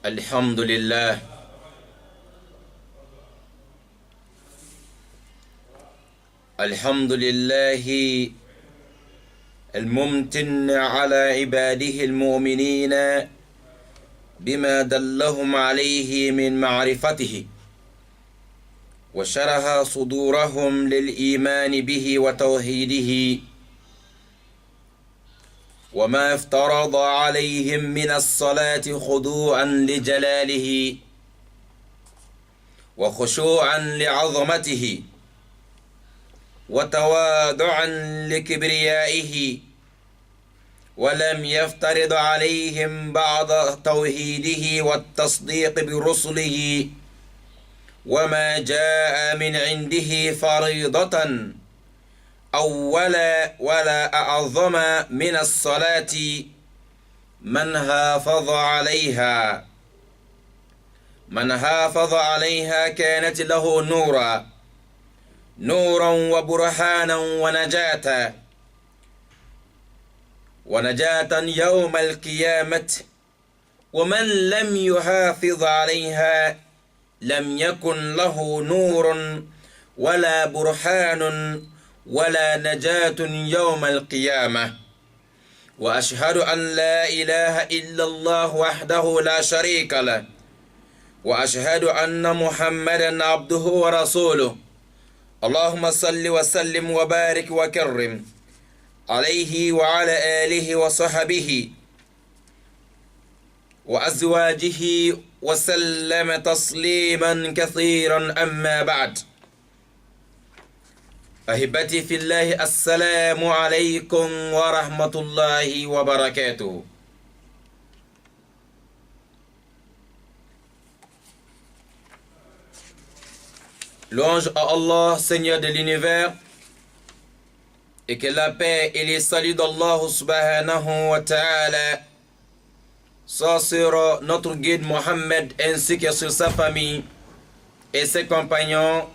الحمد لله الحمد لله الممتن على عباده المؤمنين بما دلهم عليه من معرفته وشرح صدورهم للإيمان به وتوحيده وما افترض عليهم من الصلاة خضوعا لجلاله وخشوعا لعظمته وتواضعا لكبريائه ولم يفترض عليهم بعض توحيده والتصديق برسله وما جاء من عنده فريضة أولا ولا أعظم من الصلاة من حافظ عليها كانت له نورا وبرهانا ونجاة يوم القيامة ومن لم يحافظ عليها لم يكن له نور ولا برهان ولا نجاة يوم القيامة وأشهد أن لا إله إلا الله وحده لا شريك له وأشهد أن محمدا عبده ورسوله اللهم صل وسلم وبارك وكرم عليه وعلى آله وصحبه وأزواجه وسلم تسليما كثيرا أما بعد أحبتي في الله السلام عليكم ورحمة الله وبركاته. Louange à Allah, Seigneur de l'univers, et que la paix et les saluts d'Allah subhanahu wa ta'ala soient sur notre guide Mohammed ainsi que sur sa famille et ses compagnons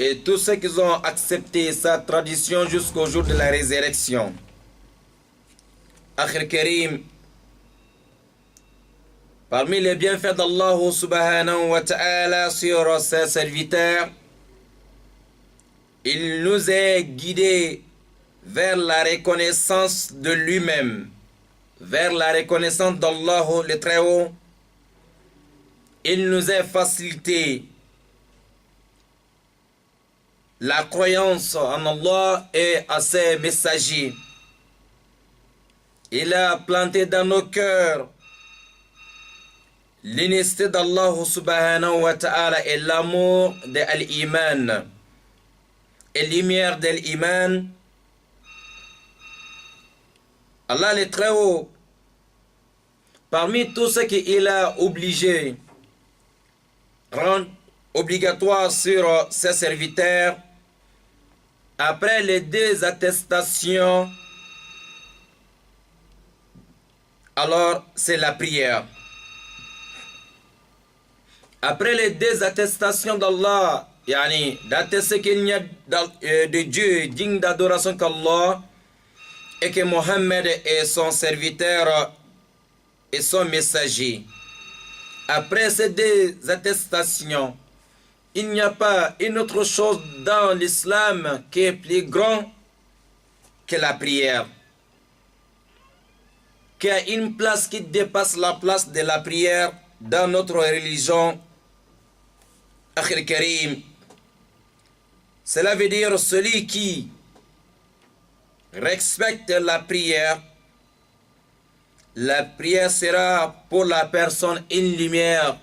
et tous ceux qui ont accepté sa tradition jusqu'au jour de la résurrection. Akhir Karim, parmi les bienfaits d'Allah subhanahu wa ta'ala sur ses serviteurs, il nous est guidés vers la reconnaissance de lui-même, vers la reconnaissance d'Allah le Très-Haut. Il nous est facilité la croyance en Allah et à ses messagers. Il a planté dans nos cœurs l'unicité d'Allah subhanahu wa ta'ala et l'amour de l'iman et lumière de l'iman. Allah le Très-Haut, parmi tout ce qu'il a obligé, rend obligatoire sur ses serviteurs, après les deux attestations, alors c'est la prière. Après les deux attestations d'Allah, d'attester qu'il n'y a de Dieu digne d'adoration qu'Allah et que Mohammed est son serviteur et son messager. Après ces deux attestations, il n'y a pas une autre chose dans l'islam qui est plus grand que la prière, qui a une place qui dépasse la place de la prière dans notre religion. Akhir Karim, cela veut dire celui qui respecte la prière sera pour la personne une lumière.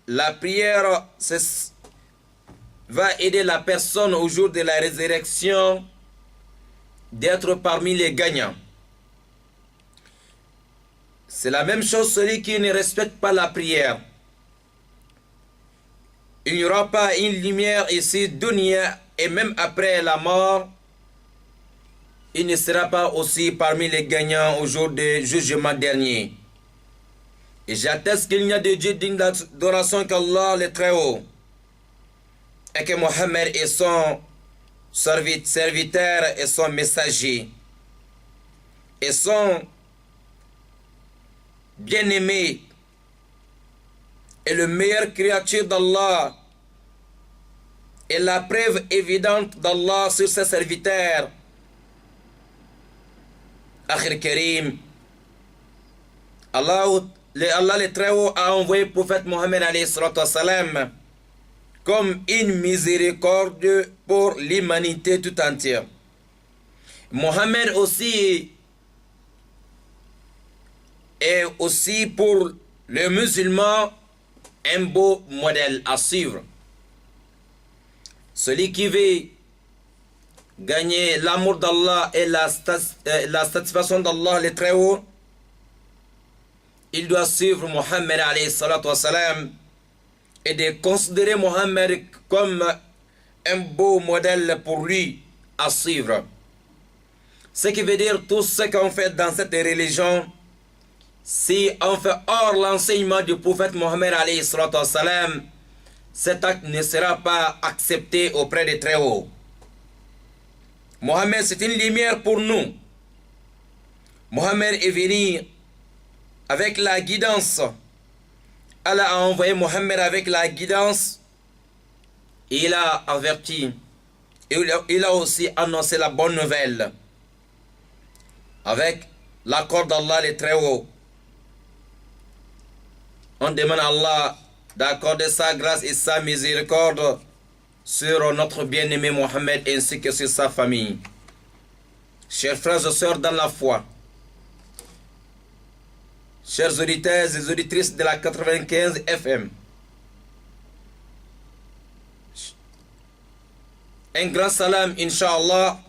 La prière va aider la personne au jour de la résurrection d'être parmi les gagnants. C'est la même chose celui qui ne respecte pas la prière. Il n'y aura pas une lumière ici, dunya, et même après la mort, il ne sera pas aussi parmi les gagnants au jour du jugement dernier. Et j'atteste qu'il n'y a de Dieu digne d'adoration qu'Allah le Très-Haut, et que Mohammed est son serviteur et son messager. et son bien-aimé est le meilleur créature d'Allah et la preuve évidente d'Allah sur ses serviteurs. Akhir Karim, Allah le Très-Haut a envoyé le prophète Mohammed alayhi salatu wassalam comme une miséricorde pour l'humanité tout entière. Mohammed aussi est aussi pour les musulmans un beau modèle à suivre. Celui qui veut gagner l'amour d'Allah et la satisfaction d'Allah le Très-Haut, il doit suivre Mohammed alayhi salatu wassalam et de considérer Mohammed comme un beau modèle pour lui à suivre. Ce qui veut dire tout ce qu'on fait dans cette religion, si on fait hors l'enseignement du prophète Mohammed alayhi salatu wassalam, cet acte ne sera pas accepté auprès des Très-Hauts. Mohammed, c'est une lumière pour nous. Mohammed est venu avec la guidance. Allah a envoyé Mohammed avec la guidance. Il a averti. Il a aussi annoncé la bonne nouvelle. Avec l'accord d'Allah le Très-Haut. On demande à Allah d'accorder sa grâce et sa miséricorde sur notre bien-aimé Mohammed ainsi que sur sa famille. Chers frères et sœurs dans la foi, chers auditeurs et auditrices de la 95 FM, un grand salam, Inch'Allah,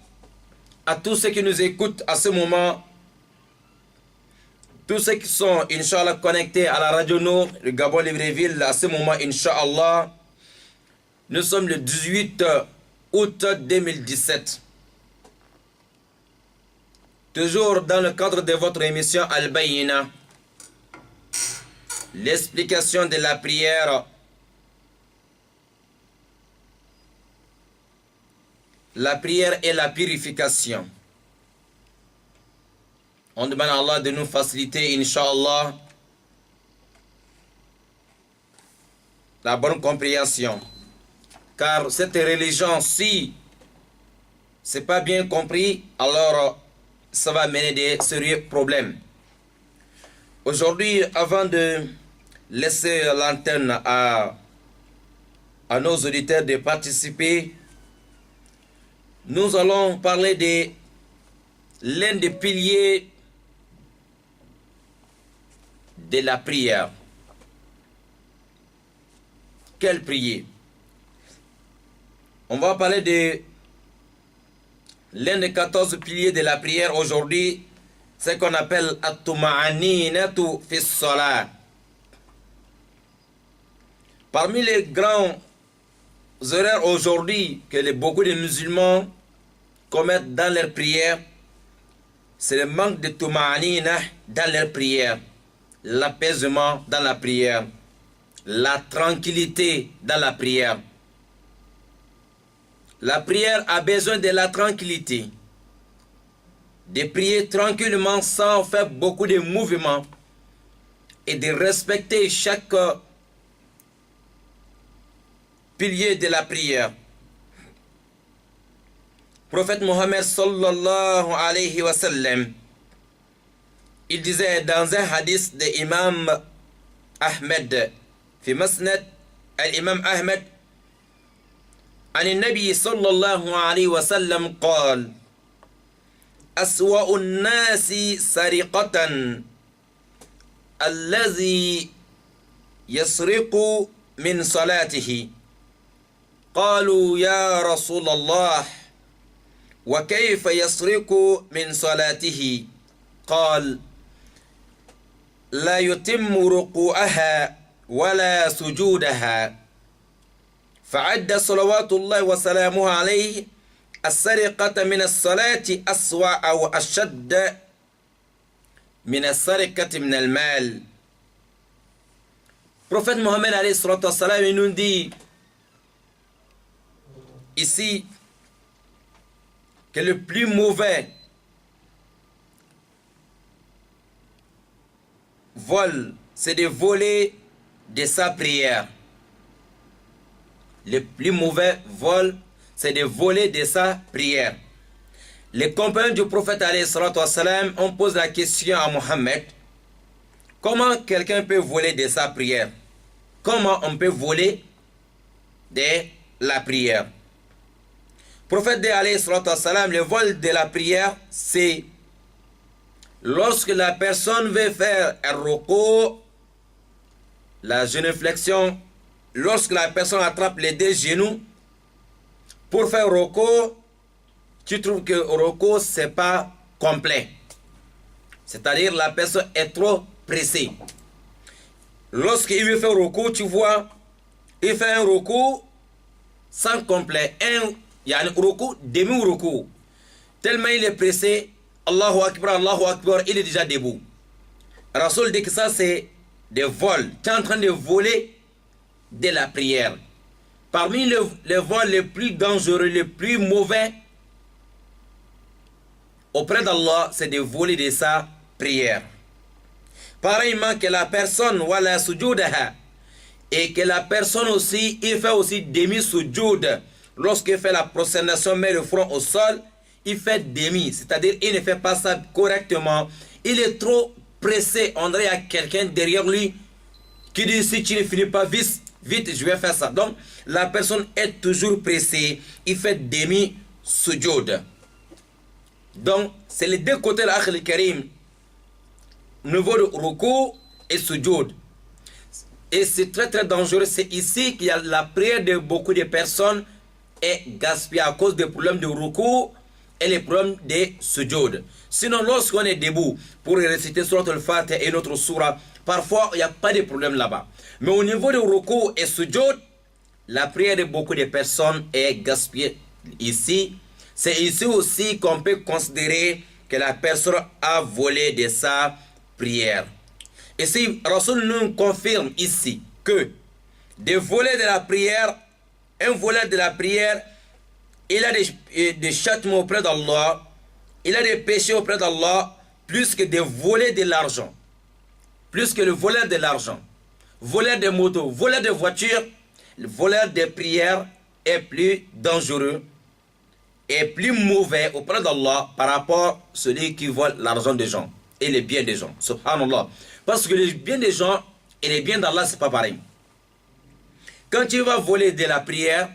à tous ceux qui nous écoutent à ce moment, tous ceux qui sont, Inch'Allah, connectés à la radio Nour, le Gabon Libreville, à ce moment, Inch'Allah. Nous sommes le 18 août 2017. Toujours dans le cadre de votre émission Al-Bayina, l'explication de la prière, et la purification. On demande à Allah de nous faciliter, Inch'Allah, la bonne compréhension. Car cette religion, si c'est pas bien compris, alors ça va mener des sérieux problèmes. Aujourd'hui, avant de laisser l'antenne à nos auditeurs de participer, nous allons parler de l'un des piliers de la prière. Quelle prière? On va parler de l'un des 14 piliers de la prière aujourd'hui, ce qu'on appelle at-tuma'aninatu fi s-salat. Parmi les grands erreurs aujourd'hui que beaucoup de musulmans commettent dans leur prière, c'est le manque de tuma'anina dans leur prière, l'apaisement dans la prière, la tranquillité dans la prière. La prière a besoin de la tranquillité, de prier tranquillement sans faire beaucoup de mouvements et de respecter chaque pilier de la prière. Prophète Mohammed sallallahu alayhi wa sallam, il disait dans un hadith de Imam Ahmed, fi Masnad al-Imam Ahmed, عن النبي صلى الله عليه وسلم قال: أسوأ الناس سرقة الذي يسرق من صلاته. قالوا يا رسول الله وكيف يسرق من صلاته؟ قال: لا يتم ركوعها ولا سجودها. فعد صلوات الله وسلامه عليه السرقة من الصلاة أسوأ أو أشد من السرقة من المال. Prophète Mohammed alayhi salatu wassalam, il nous dit ici que le plus mauvais vol, c'est de voler de sa prière. Le plus mauvais vol, c'est de voler de sa prière. Les compagnons du prophète alayhi salatu wassalam, on pose la question à Mohammed, comment quelqu'un peut voler de sa prière? Comment on peut voler de la prière? Le prophète alayhi salatu wassalam, le vol de la prière, c'est lorsque la personne veut faire un ruku, la génuflexion, lorsque la personne attrape les deux genoux pour faire ruku, tu trouves que le ruku c'est pas complet. C'est-à-dire la personne est trop pressée. Lorsqu'il veut faire ruku, tu vois, il fait un ruku sans complet. Il y a un ruku, demi-ruku. Tellement il est pressé, Allahu Akbar, il est déjà debout. Rasoul dit que ça c'est des vols. Tu es en train de voler de la prière. Parmi les vols les plus dangereux, les plus mauvais auprès d'Allah, c'est de voler de sa prière. Pareillement que la personne wala sujudaha, et que la personne aussi, il fait aussi demi-sujud. Lorsqu'il fait la prosternation, met le front au sol, il fait demi, c'est-à-dire il ne fait pas ça correctement. Il est trop pressé. On dirait qu'il y a quelqu'un derrière lui qui dit si tu ne finis pas vite, je vais faire ça. Donc la personne est toujours pressée. Il fait demi-sujud. Donc c'est les deux côtés de l'Akh al-Karim. Niveau de ruku et sujud. Et c'est très très dangereux. C'est ici qu'il y a la prière de beaucoup de personnes est gaspillée à cause des problèmes de ruku et les problèmes de sujud. Sinon, lorsqu'on est debout pour réciter Surat al-Fatiha et notre surah, parfois il n'y a pas de problème là-bas. Mais au niveau de ruku et sujud, la prière de beaucoup de personnes est gaspillée ici. C'est ici aussi qu'on peut considérer que la personne a volé de sa prière. Et si Rasoul nous confirme ici que de voler de la prière, un voleur de la prière, il a des châtiments auprès d'Allah, il a des péchés auprès d'Allah, plus que de voler de l'argent. Plus que le voleur de l'argent. Voleur de motos, voleur de voitures, le voleur de prière est plus dangereux et plus mauvais auprès d'Allah par rapport à celui qui vole l'argent des gens et les biens des gens. Subhanallah. Parce que les biens des gens et les biens d'Allah, c'est pas pareil. Quand tu vas voler de la prière,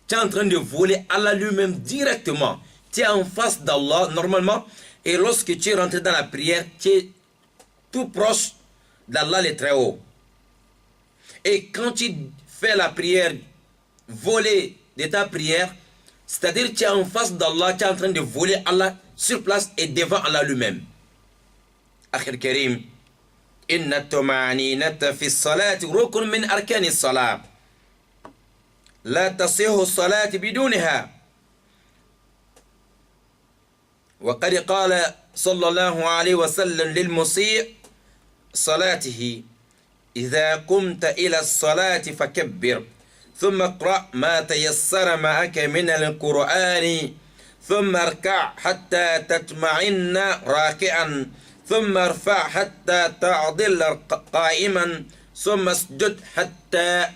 tu es en train de voler Allah lui-même directement. Tu es en face d'Allah normalement. Et lorsque tu es rentré dans la prière, tu es tout proche d'Allah le Très-Haut. Et quand tu fais la prière, voler de ta prière, c'est-à-dire tu es en face d'Allah, tu es en train de voler Allah sur place et devant Allah lui-même. Akhir Karim, inna tumaninata fi salati rukun min arkani salat. لا تصح الصلاة بدونها وقد قال صلى الله عليه وسلم للمسيء صلاته إذا قمت إلى الصلاة فكبر ثم اقرأ ما تيسر معك من القرآن ثم اركع حتى تطمئن راكعا ثم ارفع حتى تعضل قائما ثم اسجد حتى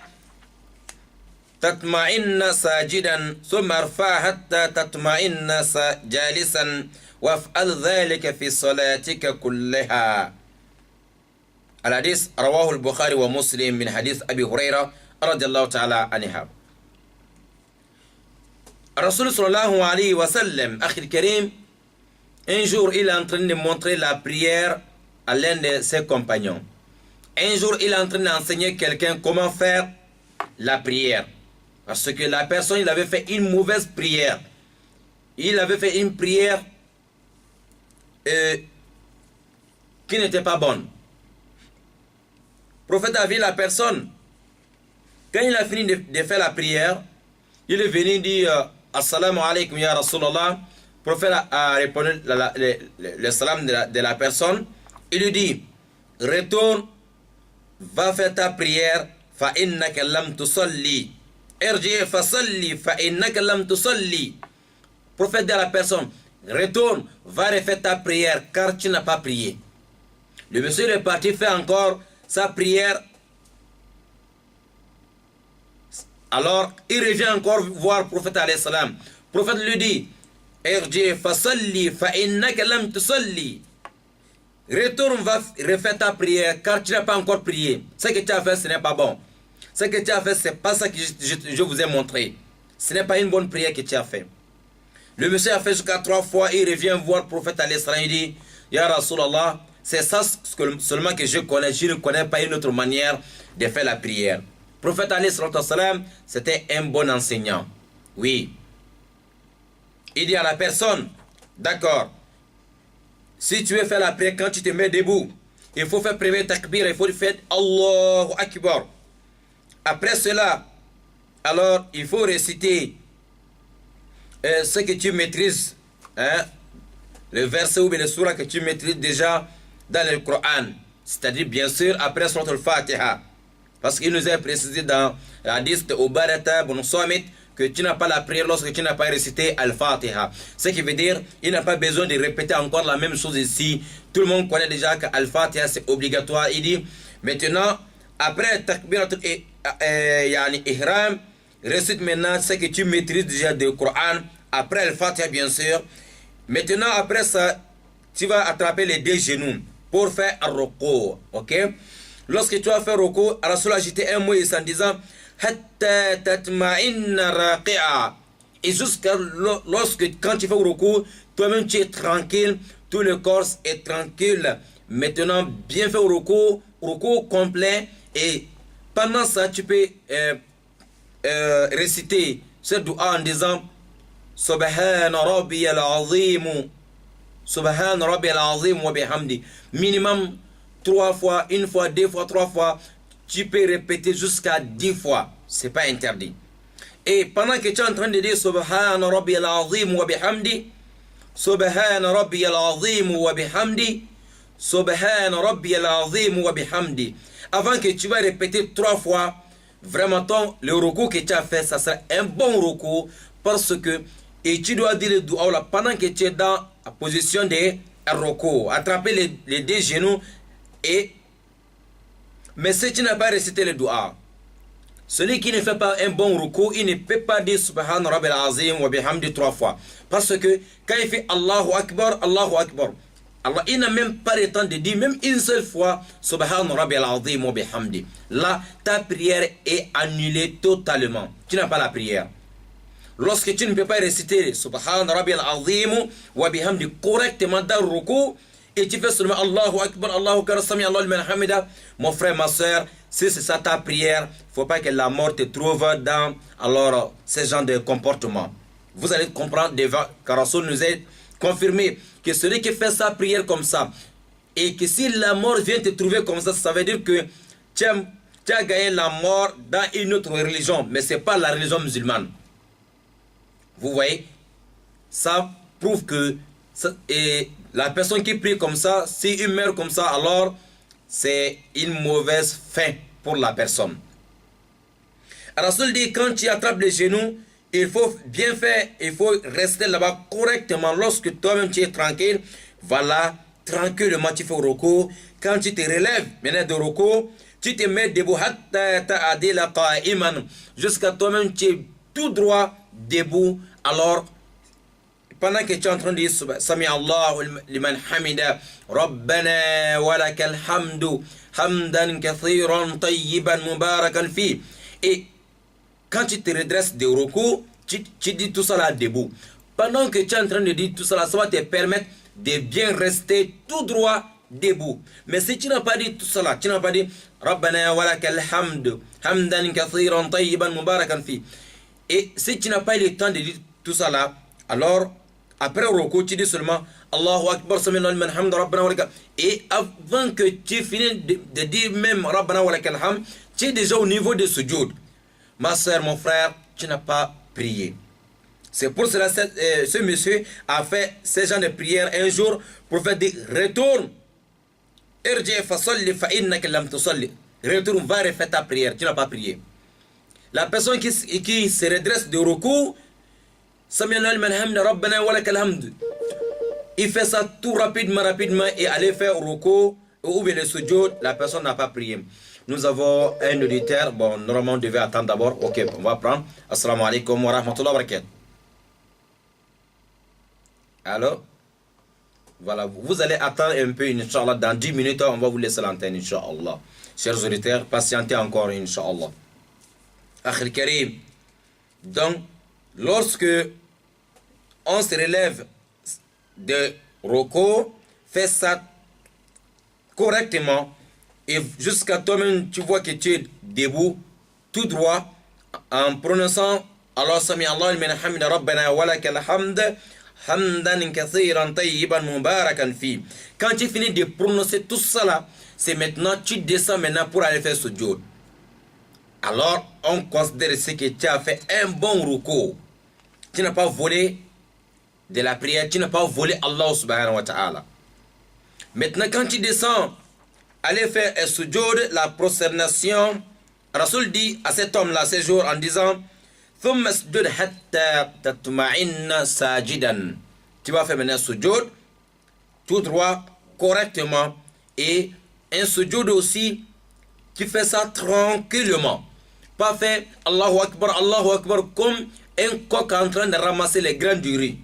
تطمئن ساجدا ثم ارفع حتى تطمئن جالسا وافعل ذلك في صلاتك كلها. الحديث رواه البخاري ومسلم من حديث أبي هريرة رضي الله تعالى عنها. الرسول صلى الله عليه وسلم, أخي الكريم, un jour il est en train de montrer la prière à l'un de ses compagnons. Un jour il est en train d'enseigner quelqu'un comment faire la prière. Parce que la personne, il avait fait une mauvaise prière. Il avait fait une prière qui n'était pas bonne. Le prophète a vu la personne. Quand il a fini de faire la prière, il est venu dire Assalamu alaikum ya Rasulallah. Le prophète a répondu le salam de la personne. Il lui dit, retourne, va faire ta prière, fa innaka lam tusalli. Irji fa salli fa innaka lam tusalli. Prophète dit à la personne, retourne, va refaire ta prière car tu n'as pas prié. Le monsieur est parti faire encore sa prière. Alors, il revient encore voir le prophète alayhi salam. Le prophète lui dit, Irji fasalli fa innaka lam tusalli. Retourne, va refaire ta prière car tu n'as pas encore prié. Ce que tu as fait, ce n'est pas bon. Ce que tu as fait, ce n'est pas ça que je vous ai montré. Ce n'est pas une bonne prière que tu as fait. Le monsieur a fait jusqu'à 3 fois. Il revient voir le prophète alayhi salam. Il dit, Ya Rasulallah, c'est ça seulement que je connais. Je ne connais pas une autre manière de faire la prière. Le prophète alayhi salam, c'était un bon enseignant. Oui. Il dit à la personne, d'accord, si tu veux faire la prière, quand tu te mets debout, il faut faire premier takbir, il faut faire Allahu Akbar. Après cela, alors il faut réciter ce que tu maîtrises, hein, le verset ou bien le surah que tu maîtrises déjà dans le Coran. C'est-à-dire, bien sûr, après Surat al-Fatiha. Parce qu'il nous a précisé dans la hadith de Ubarata ibn Samit que tu n'as pas la prière lorsque tu n'as pas récité Al-Fatiha. Ce qui veut dire il n'a pas besoin de répéter encore la même chose ici. Tout le monde connaît déjà que Al-Fatiha c'est obligatoire. Il dit maintenant, après Takbiratul Ihram, récite maintenant ce que tu maîtrises déjà du Coran. Après Al-Fatiha bien sûr. Maintenant après ça, tu vas attraper les 2 genoux pour faire un ruku. Ok? Lorsque tu vas faire ruku, Rasul a ajouté un mot en disant Hatta tatma'inna raqi'a. Et jusqu'à lorsque quand tu fais ruku, toi-même tu es tranquille, tout le corps est tranquille. Maintenant, bien faire ruku complet. Et pendant ça, tu peux réciter ce dua en disant Subhana rabbiyal azim. Subhana rabbiyal azim wa bihamdi. Minimum 3 fois, 1 fois, 2 fois, 3 fois. Tu peux répéter jusqu'à 10 fois. C'est pas interdit. Et pendant que tu es en train de dire Subhana rabbiyal azim wa bihamdi, Subhana rabbiyal azim wa bihamdi, Subhana rabbiyal azim wa bihamdi. Avant que tu vas répéter 3 fois, vraiment le ruku que tu as fait, ça sera un bon ruku parce que et tu dois dire le dua là pendant que tu es dans la position de ruku, attraper les 2 genoux et mais si tu n'as pas récité le dua, celui qui ne fait pas un bon ruku, il ne peut pas dire Subhana Rabbil Azim wa bihamdi 3 fois. Parce que quand il fait Allahu Akbar, Allah, il n'a même pas le temps de dire même une seule fois Subhana Rabbil Azim wa bihamdi. Là, ta prière est annulée totalement. Tu n'as pas la prière. Lorsque tu ne peux pas réciter Subhana Rabbil Azim wa bihamdi correctement dans le ruku, et tu fais seulement Allahu Akbar, Sami Allahu liman hamida, mon frère, ma soeur, si c'est ça ta prière, il ne faut pas que la mort te trouve dans alors ce genre de comportement. Vous allez comprendre devant, car Rasul nous a confirmé que celui qui fait sa prière comme ça, et que si la mort vient te trouver comme ça veut dire que tu as gagné la mort dans une autre religion, mais ce n'est pas la religion musulmane. Vous voyez, ça prouve que et la personne qui prie comme ça, si il meurt comme ça, alors c'est une mauvaise fin pour la personne. Rasul dit quand tu attrapes les genoux, il faut bien faire, il faut rester là-bas correctement. Lorsque toi-même tu es tranquille, voilà, tranquillement tu fais ruku. Quand tu te relèves maintenant de ruku, tu te mets debout jusqu'à toi-même tu es tout droit debout. Alors pendant que tu es en train de dire Sami Allahu liman hamida, Rabbana wa lakal hamdu, hamdan kathiran tayyiban mubarakan fi. Et quand tu te redresses de ruku, tu dis tout ça là debout. Pendant que tu es en train de dire tout ça là, ça va te permettre de bien rester tout droit debout. Mais si tu n'as pas dit tout ça là, tu n'as pas dit Rabbana wa lakal hamdu, hamdan kathiran tayyiban mubarakan fi. Et si tu n'as pas eu le temps de dire tout ça là, alors après au ruku, tu dis seulement Allahu Akbar, Sami Allahu liman hamda, Rabbana wa lakal. Et avant que tu finisses de dire même Rabbana wa lakal hamd, tu es déjà au niveau de sujoud. Ma soeur, mon frère, tu n'as pas prié. C'est pour cela que ce monsieur a fait ce genre de prière un jour. Le prophète dit retourne. Irji fasalli fa innaka lam tusalli. Retourne, va refaire ta prière. Tu n'as pas prié. La personne qui se redresse de ruku, Sami Allahu liman hamda, Rabbana wa lakal hamd. Il fait ça tout rapidement et allait faire ruku ou bien le sujoud, la personne n'a pas prié. Nous avons un auditeur. Bon, normalement, on devait attendre d'abord. Ok, on va prendre. Assalamu alaikum wa rahmatullahi wa barakatuh. Alors, voilà, vous allez attendre un peu, Inch'Allah. Dans 10 minutes, on va vous laisser l'antenne, Inch'Allah. Chers auditeurs, patientez encore, Inch'Allah. Akhil Karim. Donc, lorsque on se relève de Roko, fais ça correctement et jusqu'à toi-même tu vois que tu es debout tout droit en prononçant Allah sami Allah liman hamida rabbana wa lakal hamd hamdan kathiran tayyiban mubarakan fi. Quand tu finis de prononcer tout ça là, c'est maintenant tu descends maintenant pour aller faire sujoud. Alors on considère ce que tu as fait un bon ruku. Tu n'as pas volé de la prière, tu n'as pas volé Allah subhanahu wa ta'ala. Maintenant quand tu descends, allez faire un sujoud, la prosternation. Rasoul dit à cet homme-là, ce jour, en disant ثُمَّ اسْجُدْ حَتَّى تَطْمَئِنَّ سَاجِدًا. Tu vas faire maintenant un sujoud, tout droit, correctement. Et un sujoud aussi, tu fais ça tranquillement. Pas fait Allahu Akbar, comme un coq en train de ramasser les graines du riz.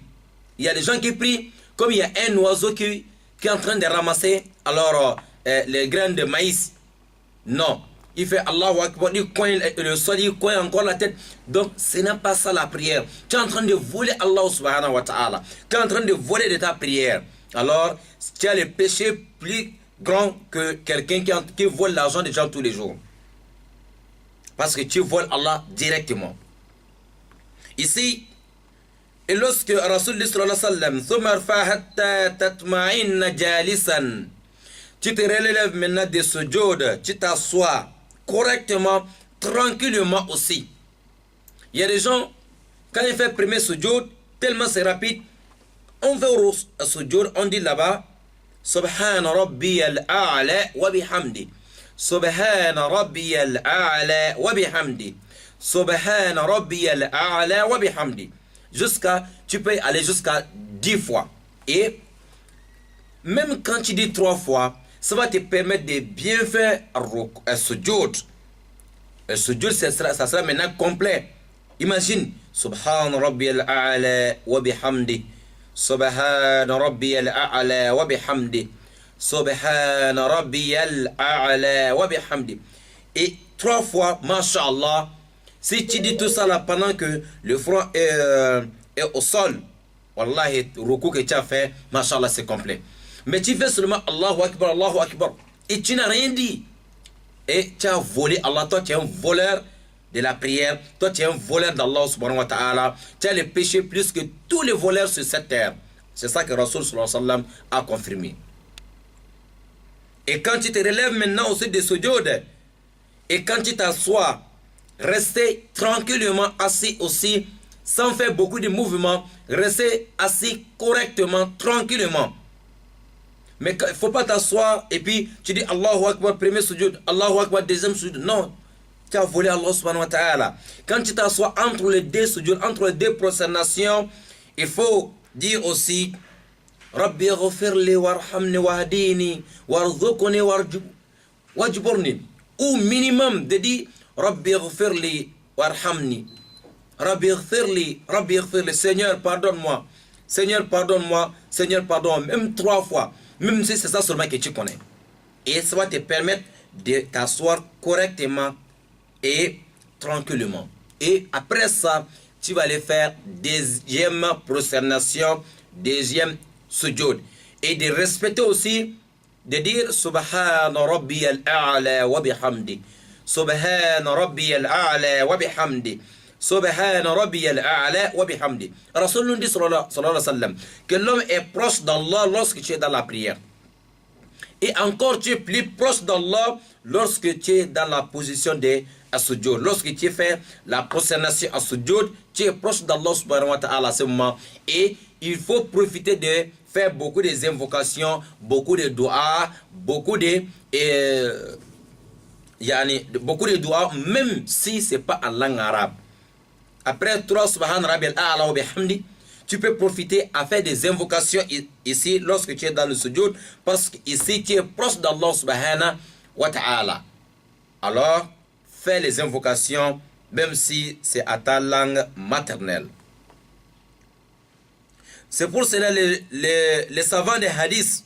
Il y a des gens qui prient comme il y a un oiseau qui est en train de ramasser alors les graines de maïs. Non. Il fait Allahu Akbar, il cogne le sol, il cogne encore la tête. Donc, ce n'est pas ça la prière. Tu es en train de voler Allah subhanahu wa ta'ala. Tu es en train de voler de ta prière. Alors, tu as le péché plus grand que quelqu'un qui vole l'argent des gens tous les jours. Parce que tu voles Allah directement. Ici, et lorsque Rasul sallallahu alayhi wa sallam, tu te relèves maintenant de sujoud, tu t'assois correctement, tranquillement aussi. Il y a des gens, quand ils font premier sujoud, tellement c'est rapide, on fait au sujoud, on dit là-bas, Subhana Rabbi al-A'la wa bihamdi. Subhana Rabbi al-A'la wa bihamdi. Subhana Rabbi al-A'la wa bihamdi. Tu peux aller jusqu'à 10 fois. Et même quand tu dis 3 fois, ça va te permettre de bien faire un sujoud. Un sujoud, ça sera maintenant complet. Imagine, Subhan Rabbi al-A'la wa bihamdi. Subhan Rabbi al-A'la wa bihamdi. Subhan Rabbi al-A'la wa bihamdi. Et 3 fois, Masha'Allah, si tu dis tout ça là pendant que le front est au sol, Wallahi, le ruku que tu as fait, Masha'Allah, c'est complet. Mais tu fais seulement Allahu Akbar, et tu n'as rien dit. Et tu as volé Allah, toi tu es un voleur de la prière, toi tu es un voleur d'Allah subhanahu wa ta'ala, tu as le péché plus que tous les voleurs sur cette terre. C'est ça que Rasul sallallahu alayhi wa sallam a confirmé. Et quand tu te relèves maintenant aussi de sujoud, et quand tu t'assois, restez tranquillement assis aussi, sans faire beaucoup de mouvements, restez assis correctement, tranquillement. Mais il ne faut pas t'asseoir et puis tu dis Allahu Akbar, premier sujoud, Allahu Akbar, deuxième sujoud. Non, tu as volé Allah subhanahu wa ta'ala. Quand tu t'assois entre les deux sujoud, entre les deux prosternations, il faut dire aussi Rabbi ghafirli warhamni wahdini warzuqni wajburni. Ou minimum de dire Rabbi ghafirli warhamni. Rabbi ghafirli, Seigneur pardonne-moi. Seigneur pardonne-moi, Seigneur pardonne-moi. Même 3 fois. Même si c'est ça seulement que tu connais. Et ça va te permettre de t'asseoir correctement et tranquillement. Et après ça, tu vas aller faire deuxième prosternation, deuxième sujoud. Et de respecter aussi, de dire Subhana Rabbi al-A'la wa bihamdi. Subhana Rabbi al-A'la wa bihamdi. Subhana Rabbi al-A'la wa bihamdi. Rasul nous dit sallallahu alayhi wa sallam que l'homme est proche d'Allah lorsque tu es dans la prière. Et encore tu es plus proche d'Allah lorsque tu es dans la position de sujoud. Lorsque tu fais la prosternation à sujoud, tu es proche d'Allah subhanahu wa ta'ala à ce moment. Et il faut profiter de faire beaucoup des invocations, beaucoup de doigts, beaucoup de doigts, même si ce n'est pas en langue arabe. Après 3 Subhan Rabbi al-A'la wa bihamdi, tu peux profiter à faire des invocations ici lorsque tu es dans le sujoud, parce qu'ici tu es proche d'Allah subhanahu wa ta'ala. Alors, fais les invocations même si c'est à ta langue maternelle. C'est pour cela les savants des hadiths,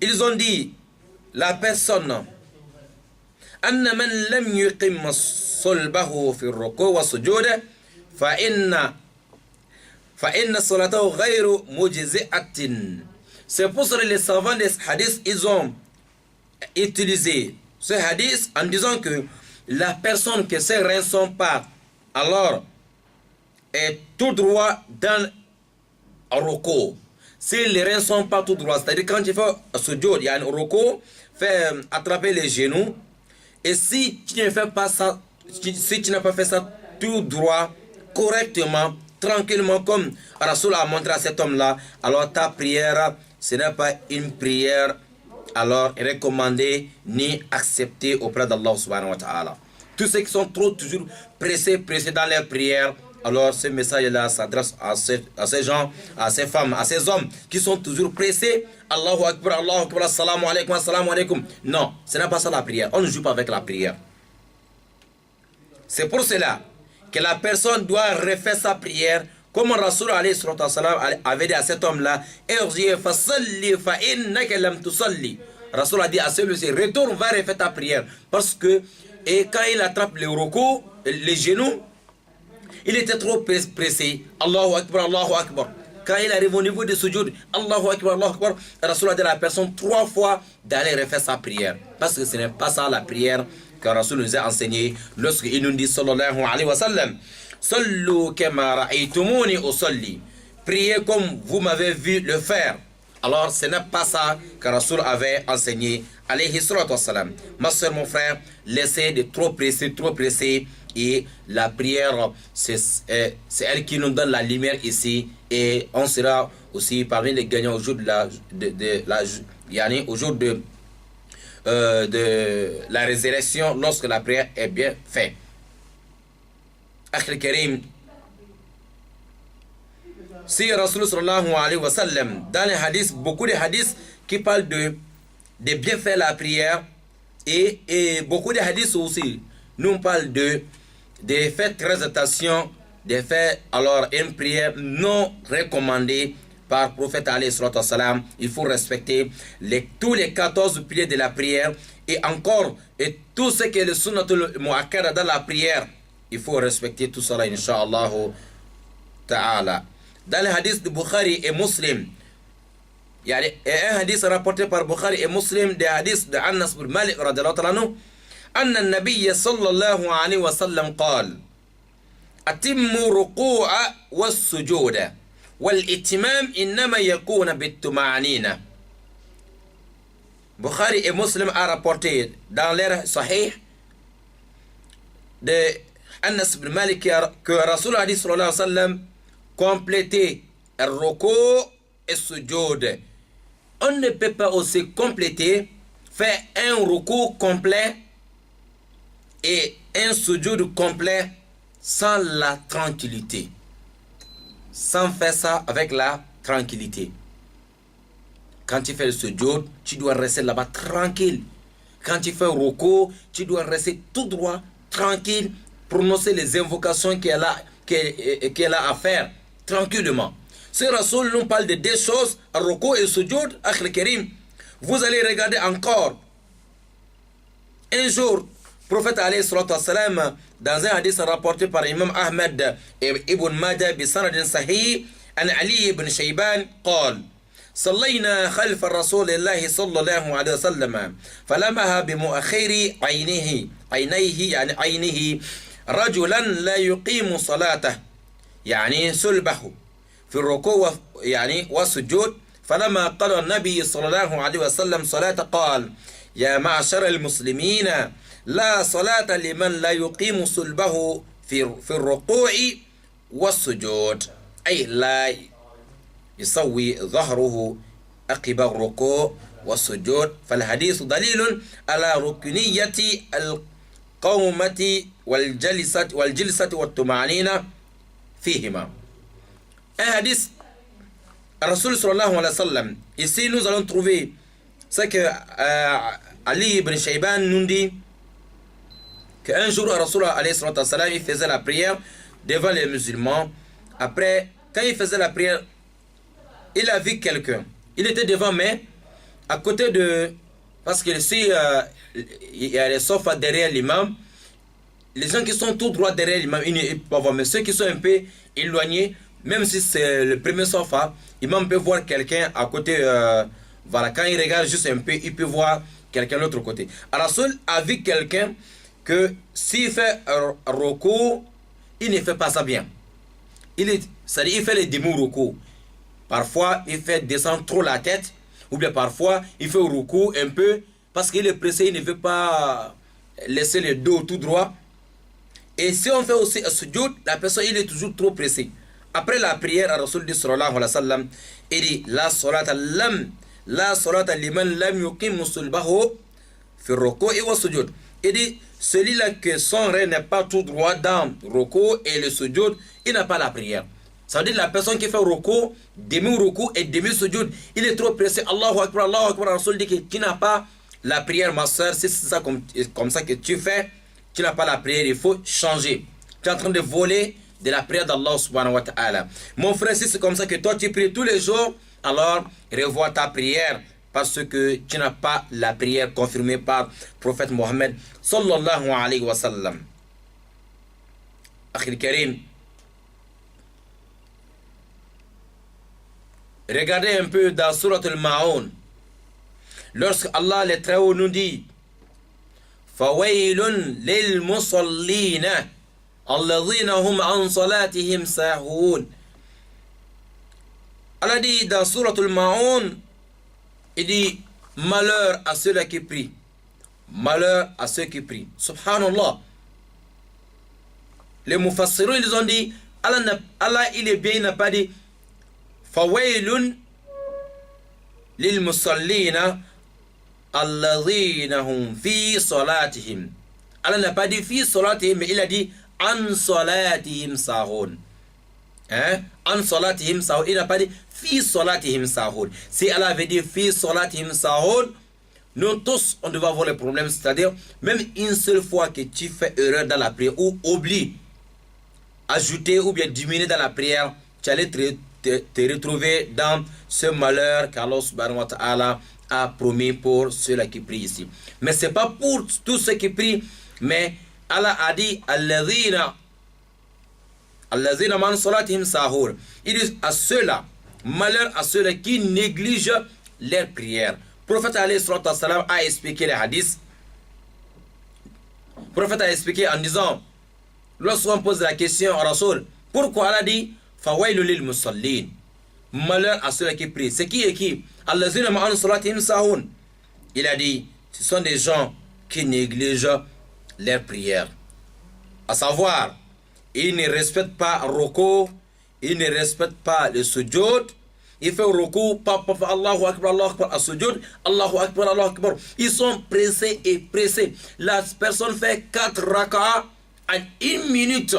ils ont dit, la personne أن من لم يقم صلبه في الركوع والسجود فإن صلاته غير مجزئة. C'est pour cela que les savants des hadiths, ils ont utilisé ce hadith en disant que la personne que ses reins ne sont pas alors est tout droit dans le ruku. Si les reins ne sont pas tout droits, c'est-à-dire quand tu fais sujoud, il y a un ruku, fais attraper les genoux. Et si tu ne fais pas ça, si tu n'as pas fait ça tout droit, correctement, tranquillement, comme Rasoul a montré à cet homme-là, alors ta prière, ce n'est pas une prière alors recommandée ni acceptée auprès d'Allah subhanahu wa ta'ala. Tous ceux qui sont toujours pressés dans leurs prières, alors ce message-là s'adresse à ces gens, à ces femmes, à ces hommes qui sont toujours pressés. Allahu Akbar, assalamu alaikum, assalamu alaikum. Non, ce n'est pas ça la prière. On ne joue pas avec la prière. C'est pour cela que la personne doit refaire sa prière comme Rasoul avait dit à cet homme-là. Rasoul a dit à celui-ci, retourne, va refaire ta prière. Parce que quand il attrape le ruku, les genoux, il était trop pressé. Allahu Akbar, Allahu Akbar. Quand il arrive au niveau du sujoud, Allahu Akbar, Allahu Akbar, Rasoul a dit à la personne 3 fois d'aller refaire sa prière. Parce que ce n'est pas ça la prière que Rasoul nous a enseigné lorsqu'il nous dit sallallahu alayhi wa sallam, sallu kama ra'aytumuni usalli. Priez comme vous m'avez vu le faire. Alors ce n'est pas ça que Rasoul avait enseigné alayhi salatu wa salam. Ma soeur, mon frère, laissez de trop presser. Et la prière, c'est elle qui nous donne la lumière ici. Et on sera aussi parmi les gagnants au jour au jour de la résurrection, lorsque la prière est bien faite. Akhil Karim, si Rasul sallallahu alayhi wa sallam, dans les hadiths, beaucoup de hadiths qui parlent de bien faire la prière, et beaucoup de hadiths aussi nous parlent de faire très attention, de faire alors une prière non recommandée par le prophète alayhi salatu wassalam. Il faut respecter tous les 14 piliers de la prière, et encore et tout ce qui est le sunnatul muakkada dans la prière. Il faut respecter tout cela, incha'Allah ta'ala. Dans les hadiths de Bukhari et Muslim, il y a un hadith rapporté par Bukhari et Muslim, des hadiths de Anas bin Malik radhiyallahu ta'ala anhu, أن النبي صلى الله عليه وسلم قال أتموا الركوع والسجود والإتمام إنما يكون بالطمأنينة. Bukhari et Muslim a rapporté dans leur Sahih de Anas bin Malik que Rasul a dit sallallahu alayhi wa sallam, compléter le ruku' et sujoud. On ne peut pas aussi compléter, faire un ruku' complet et un sujoud complet sans la tranquillité. Sans faire ça avec la tranquillité. Quand tu fais le sujoud, tu dois rester là-bas tranquille. Quand tu fais le ruku, tu dois rester tout droit, tranquille, prononcer les invocations qu'elle a à faire tranquillement. Ce Rasoul nous parle de 2 choses, le ruku et le sujoud, Akhil Karim. Vous allez regarder encore. Un jour, prophète alayhi salatu wassalam, dans un hadith rapporté par Imam Ahmed et Ibn Majah بسند صحيح عن علي بن شيبان قال صلينا خلف رسول الله صلى الله عليه وسلم فلمها بمؤخر عينيه يعني عينه رجلا لا يقيم صلاته يعني سلبه في الركوع يعني والسجود فلما قضى النبي صلى الله عليه وسلم صلاة قال يا معشر المسلمين لا صلاة لمن لا يقيم صلبه في الركوع والسجود، أي لا يسوي ظهره عقب الركوع والسجود. فالحديث دليل على ركنية القومة والجلسة والطمأنينة فيهما. Un hadith, Rasul sallallahu alayhi wa sallam. Ici, nous allons trouver ce que Ali ibn Shayban nous dit qu'un jour, Rasul alayhi wa sallam, il faisait la prière devant les musulmans. Après, quand il faisait la prière, il a vu quelqu'un. Il était devant, mais à côté de... Parce que si il y a les sofas derrière l'imam, les gens qui sont tout droit derrière l'imam, ils ne peuvent pas voir. Mais ceux qui sont un peu éloignés, même si c'est le premier sofa, l'imam peut voir quelqu'un à côté. Voilà, quand il regarde juste un peu, il peut voir quelqu'un de l'autre côté. Alors, Rasul a vu quelqu'un que s'il fait recours, il ne fait pas ça bien. C'est-à-dire, il fait les demi-recours. Parfois, il fait descendre trop la tête. Ou bien parfois, il fait recours un peu. Parce qu'il est pressé, il ne veut pas laisser le dos tout droit. Et si on fait aussi un sujoud, la personne, il est toujours trop pressé. Après la prière, Rasul dit sallallahu alayhi wa sallam, il dit, la salata liman lam yuqim sulbahu fi ruku' et wa sujud. Il dit, celui-là que son rein n'est pas tout droit dans ruku' et le sujud, il n'a pas la prière. Ça veut dire la personne qui fait ruku', demi-ruku' et demi-sujud, il est trop pressé. Allahu Akbar, Allahu Akbar. Rasul dit que tu n'as pas la prière, ma soeur. Si c'est ça comme ça que tu fais, tu n'as pas la prière, il faut changer. Tu es en train de voler de la prière d'Allah subhanahu wa ta'ala. Mon frère, si c'est comme ça que toi tu pries tous les jours, alors revois ta prière parce que tu n'as pas la prière confirmée par le prophète Mohammed sallallahu alayhi wa sallam. Akhil Karim, regardez un peu dans Surat al-Ma'un. Lorsque Allah le Très-Haut nous dit فَوَيْلٌ لِلْمُصَلِّينَ الَّذِينَ هُمْ عَنْ صَلَاتِهِمْ سَاهُونَ. Allah dit dans Surat al-Ma'un, il dit malheur à ceux-là qui prient. Malheur à ceux qui prient. Subhanallah. Les mufassirun, ils ont dit Allah il est bien, il n'a pas dit فَوَيْلٌ لِلْمُصَلِّينَ الَّذِينَ هُمْ فِي صَلَاتِهِمْ. Allah n'a pas dit fi salatihim, mais il a dit an salatihim sahun. Hein? An salatihim sahun. Il n'a pas dit fi salatihim sahun. Si Allah avait dit fi salatihim sahun, nous tous, on devait avoir le problème. C'est-à-dire, même une seule fois que tu fais erreur dans la prière ou oublie, ajouter ou bien diminuer dans la prière, tu allais te retrouver dans ce malheur qu'Allah subhanahu wa ta'ala a promis pour ceux-là qui prient ici. Mais ce n'est pas pour tous ceux qui prient, mais Allah a dit Alladhina man salatihim sahur. Il dit à ceux-là, malheur à ceux-là qui négligent leur prière. Le prophète alayhi salatu wassalam a expliqué les hadiths. Le prophète a expliqué en disant, lorsqu'on pose la question à Rasul, pourquoi Allah dit Fawailu lil musallin, malheur à ceux-là qui prient. C'est qui et qui? Alladhina man salatihim sahur. Il a dit, ce sont des gens qui négligent leur prière. À savoir, ils ne respectent pas Ruku, ils ne respectent pas le sujud. Ils font Ruku, Allahu Akbar, Allahu Akbar, à sujud, Allahu Akbar, Allahu Akbar. Ils sont pressés et pressés. La personne fait 4 rak'ah en 1 minute.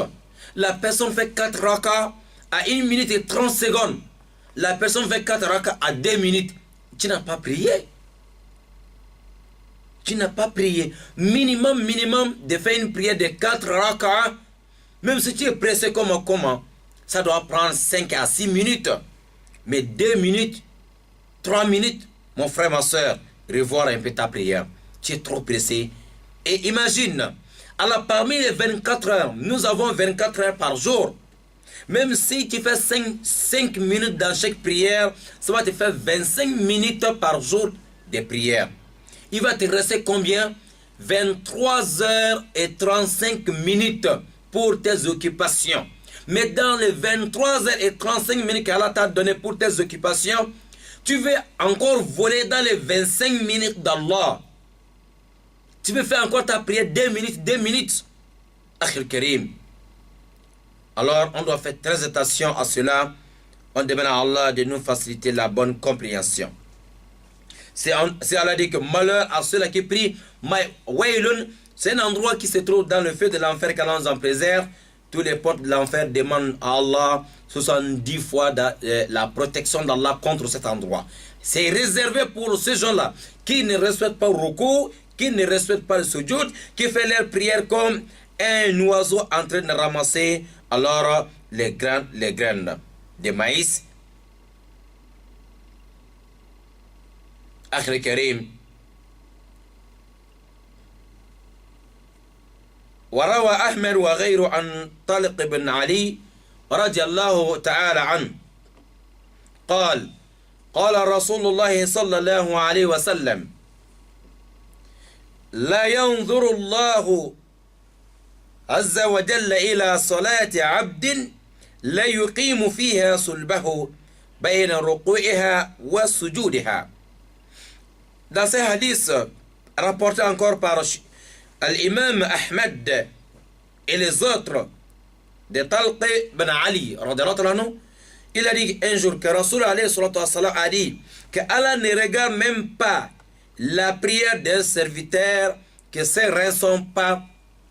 La personne fait 4 rak'ah à 1 minute et 30 secondes. La personne fait 4 rak'ah à 2 minutes. Tu n'as pas prié. Tu n'as pas prié. Minimum de faire une prière de 4 rak'ah. Même si tu es pressé comment, ça doit prendre 5 à 6 minutes. Mais 2 minutes, 3 minutes, mon frère, ma soeur, revoir un peu ta prière. Tu es trop pressé. Et imagine, alors parmi les 24 heures, nous avons 24 heures par jour. Même si tu fais 5 minutes dans chaque prière, ça va te faire 25 minutes par jour de prière. Il va te rester combien? 23 heures et 35 minutes pour tes occupations. Mais dans les 23 heures et 35 minutes qu'Allah t'a donné pour tes occupations, tu veux encore voler dans les 25 minutes d'Allah. Tu veux faire encore ta prière 2 minutes. Akhil Karim. Alors, on doit faire très attention à cela. On demande à Allah de nous faciliter la bonne compréhension. C'est Allah dit que malheur à ceux-là qui prient. C'est un endroit qui se trouve dans le feu de l'enfer qu'Allah nous en préserve. tous les portes de l'enfer demandent à Allah 70 fois la protection d'Allah contre cet endroit. C'est réservé pour ces gens-là qui ne respectent pas le ruku, qui ne respectent pas le sujoud, qui font leur prière comme un oiseau en train de ramasser alors les graines de maïs. Akhir Karim. وروى أحمد وغيره عن طلق بن علي رضي الله تعالى عنه قال قال رسول الله صلى الله عليه وسلم لا ينظر الله عز وجل إلى صلاة عبد لا يقيم فيها صلبه بين ركوعها وسجودها. Dans ce hadith rapporté encore par l'imam Ahmed et les autres de Talq ben Ali, il a dit un jour que Rasul a dit que Allah ne regarde même pas la prière d'un serviteur, que ses reins ne sont pas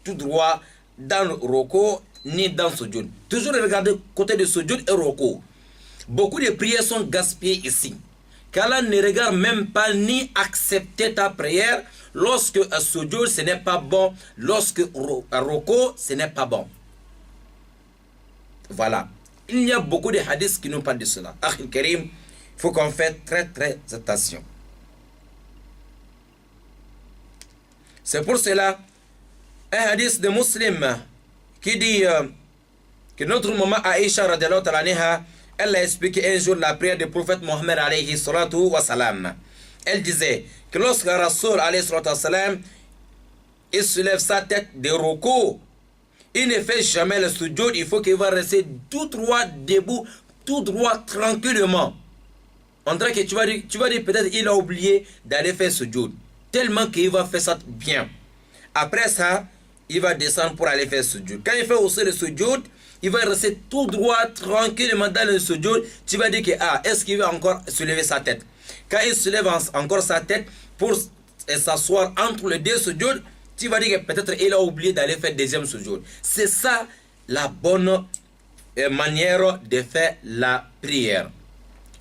tout droit dans le roko ni dans le sujoud. Toujours regarder côté de sujoud et roko. Beaucoup de prières sont gaspillées ici. Qu'Allah ne regarde même pas ni accepter ta prière lorsque un sujoud ce n'est pas bon, lorsque un roko ce n'est pas bon. Voilà. Il y a beaucoup de hadiths qui nous parlent de cela. Akhil Karim, il faut qu'on fasse très très attention. C'est pour cela, un hadith de Muslim qui dit que notre maman Aïcha radiallahu ta'ala anha, elle a expliqué un jour la prière du prophète Mohammed alayhi salatu wa salam. Elle disait que lorsque Rasoul alayhi salatu wa salam, il soulève sa tête de ruku, il ne fait jamais le sujoud, il faut qu'il va rester tout droit debout, tout droit tranquillement. On dirait que tu vas dire peut-être il a oublié d'aller faire sujoud, tellement qu'il va faire ça bien. Après ça, il va descendre pour aller faire sujoud. Quand il fait aussi le sujoud, il va rester tout droit, tranquillement dans le sujoud. Tu vas dire que, est-ce qu'il va encore soulever sa tête? Quand il soulève encore sa tête pour s'asseoir entre les deux sujoud, tu vas dire que peut-être il a oublié d'aller faire deuxième sujoud. C'est ça la bonne manière de faire la prière.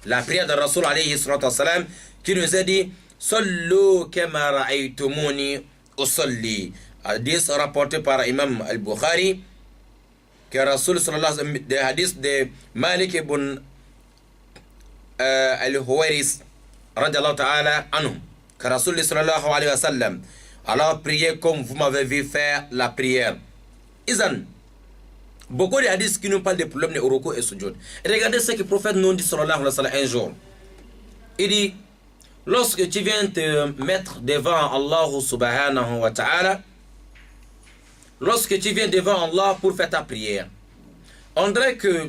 La prière de Rasul alayhi salatu wassalam qui nous a dit Sallu kama ra'aytumuni usalli. Hadith rapporté par Imam al-Bukhari que Rasul sallallahu alayhi wa sallam, des hadiths de Malik ibn al-Huwairis radiyallahu ta'ala anhu, que Rasul sallallahu alayhi wa sallam alors priez comme vous m'avez vu faire la prière. Izan, beaucoup de hadiths qui nous parlent des problèmes de ruku et sujoud. Regardez ce que le prophète nous dit sallallahu alayhi wa sallam un jour. Il dit, lorsque tu viens te mettre devant Allah subhanahu wa ta'ala, lorsque tu viens devant Allah pour faire ta prière, on dirait que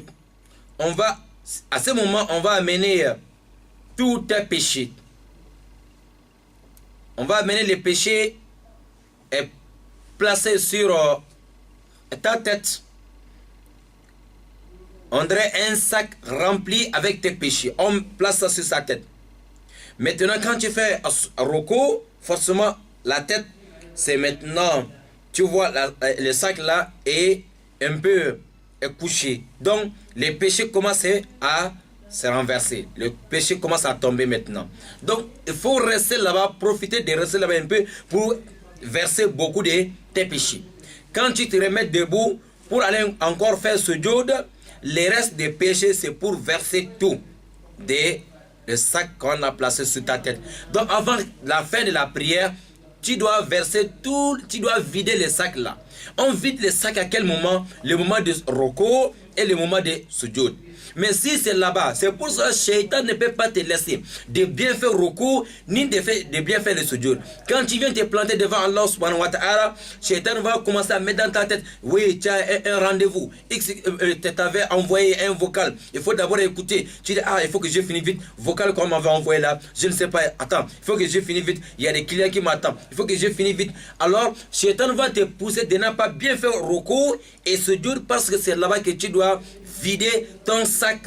à ce moment, on va amener tous tes péchés. On va amener les péchés et placer sur ta tête. On dirait un sac rempli avec tes péchés. On place ça sur sa tête. Maintenant, quand tu fais ruku, forcément, la tête, c'est maintenant, tu vois, le sac là est un peu couché. Donc, les péchés commencent à se renverser. Le péché commence à tomber maintenant. Donc, il faut rester là-bas, profiter de rester là-bas un peu pour verser beaucoup de tes péchés. Quand tu te remets debout pour aller encore faire ce sujoud, les restes des péchés, c'est pour verser tout le sac qu'on a placé sur ta tête. Donc, avant la fin de la prière, tu dois verser tout, tu dois vider les sacs là. On vide les sacs à quel moment? Le moment de ruku et le moment de sujoud. Mais si c'est là-bas, c'est pour ça que Shaitan ne peut pas te laisser de bien faire ruku ni de bien faire le sujoud. Quand tu viens te planter devant Allah subhanahu wa ta'ala, Shaitan va commencer à mettre dans ta tête, oui, tu as un rendez-vous. X t'avait envoyé un vocal. Il faut d'abord écouter. Tu dis, il faut que je finisse vite. Vocal qu'on m'avait envoyé là, je ne sais pas. Attends, il faut que je finisse vite. Il y a des clients qui m'attendent. Il faut que je finisse vite. Alors, Shaitan va te pousser de ne pas bien faire ruku et sujoud parce que c'est là-bas que tu dois vider ton sac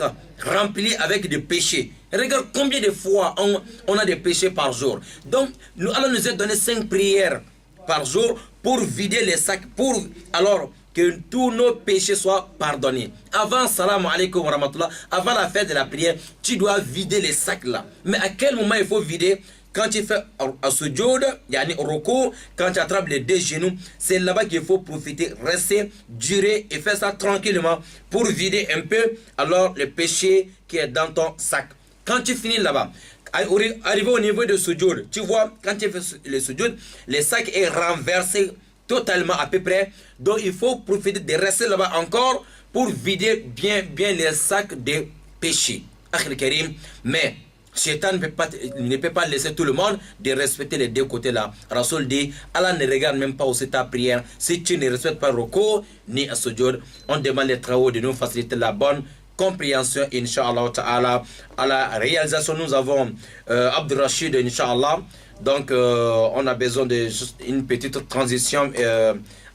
rempli avec des péchés. Regarde combien de fois on a des péchés par jour. Donc, Allah nous a donné 5 prières par jour pour vider les sacs, pour alors que tous nos péchés soient pardonnés. Avant salam alaikum wa rahmatullah, avant la fête de la prière, tu dois vider les sacs là. Mais à quel moment il faut vider? Quand tu fais un sujoud, yani roko, quand tu attrapes les deux genoux, c'est là-bas qu'il faut profiter, rester, durer et faire ça tranquillement pour vider un peu alors le péché qui est dans ton sac. Quand tu finis là-bas, arrivé au niveau de sujoud, tu vois, quand tu fais le sujoud, le sac est renversé totalement à peu près. Donc il faut profiter de rester là-bas encore pour vider bien les sacs de péché. Akhil Karim, mais Shaitan ne peut pas laisser tout le monde de respecter les deux côtés là. Rasoul dit, Allah ne regarde même pas aussi ta prière. Si tu ne respectes pas Roko ni Asujud, on demande les travaux de nous faciliter la bonne compréhension, Inch'Allah Ta'ala. À la réalisation, nous avons Abdul Rashid, Inch'Allah. Donc, on a besoin de juste une petite transition.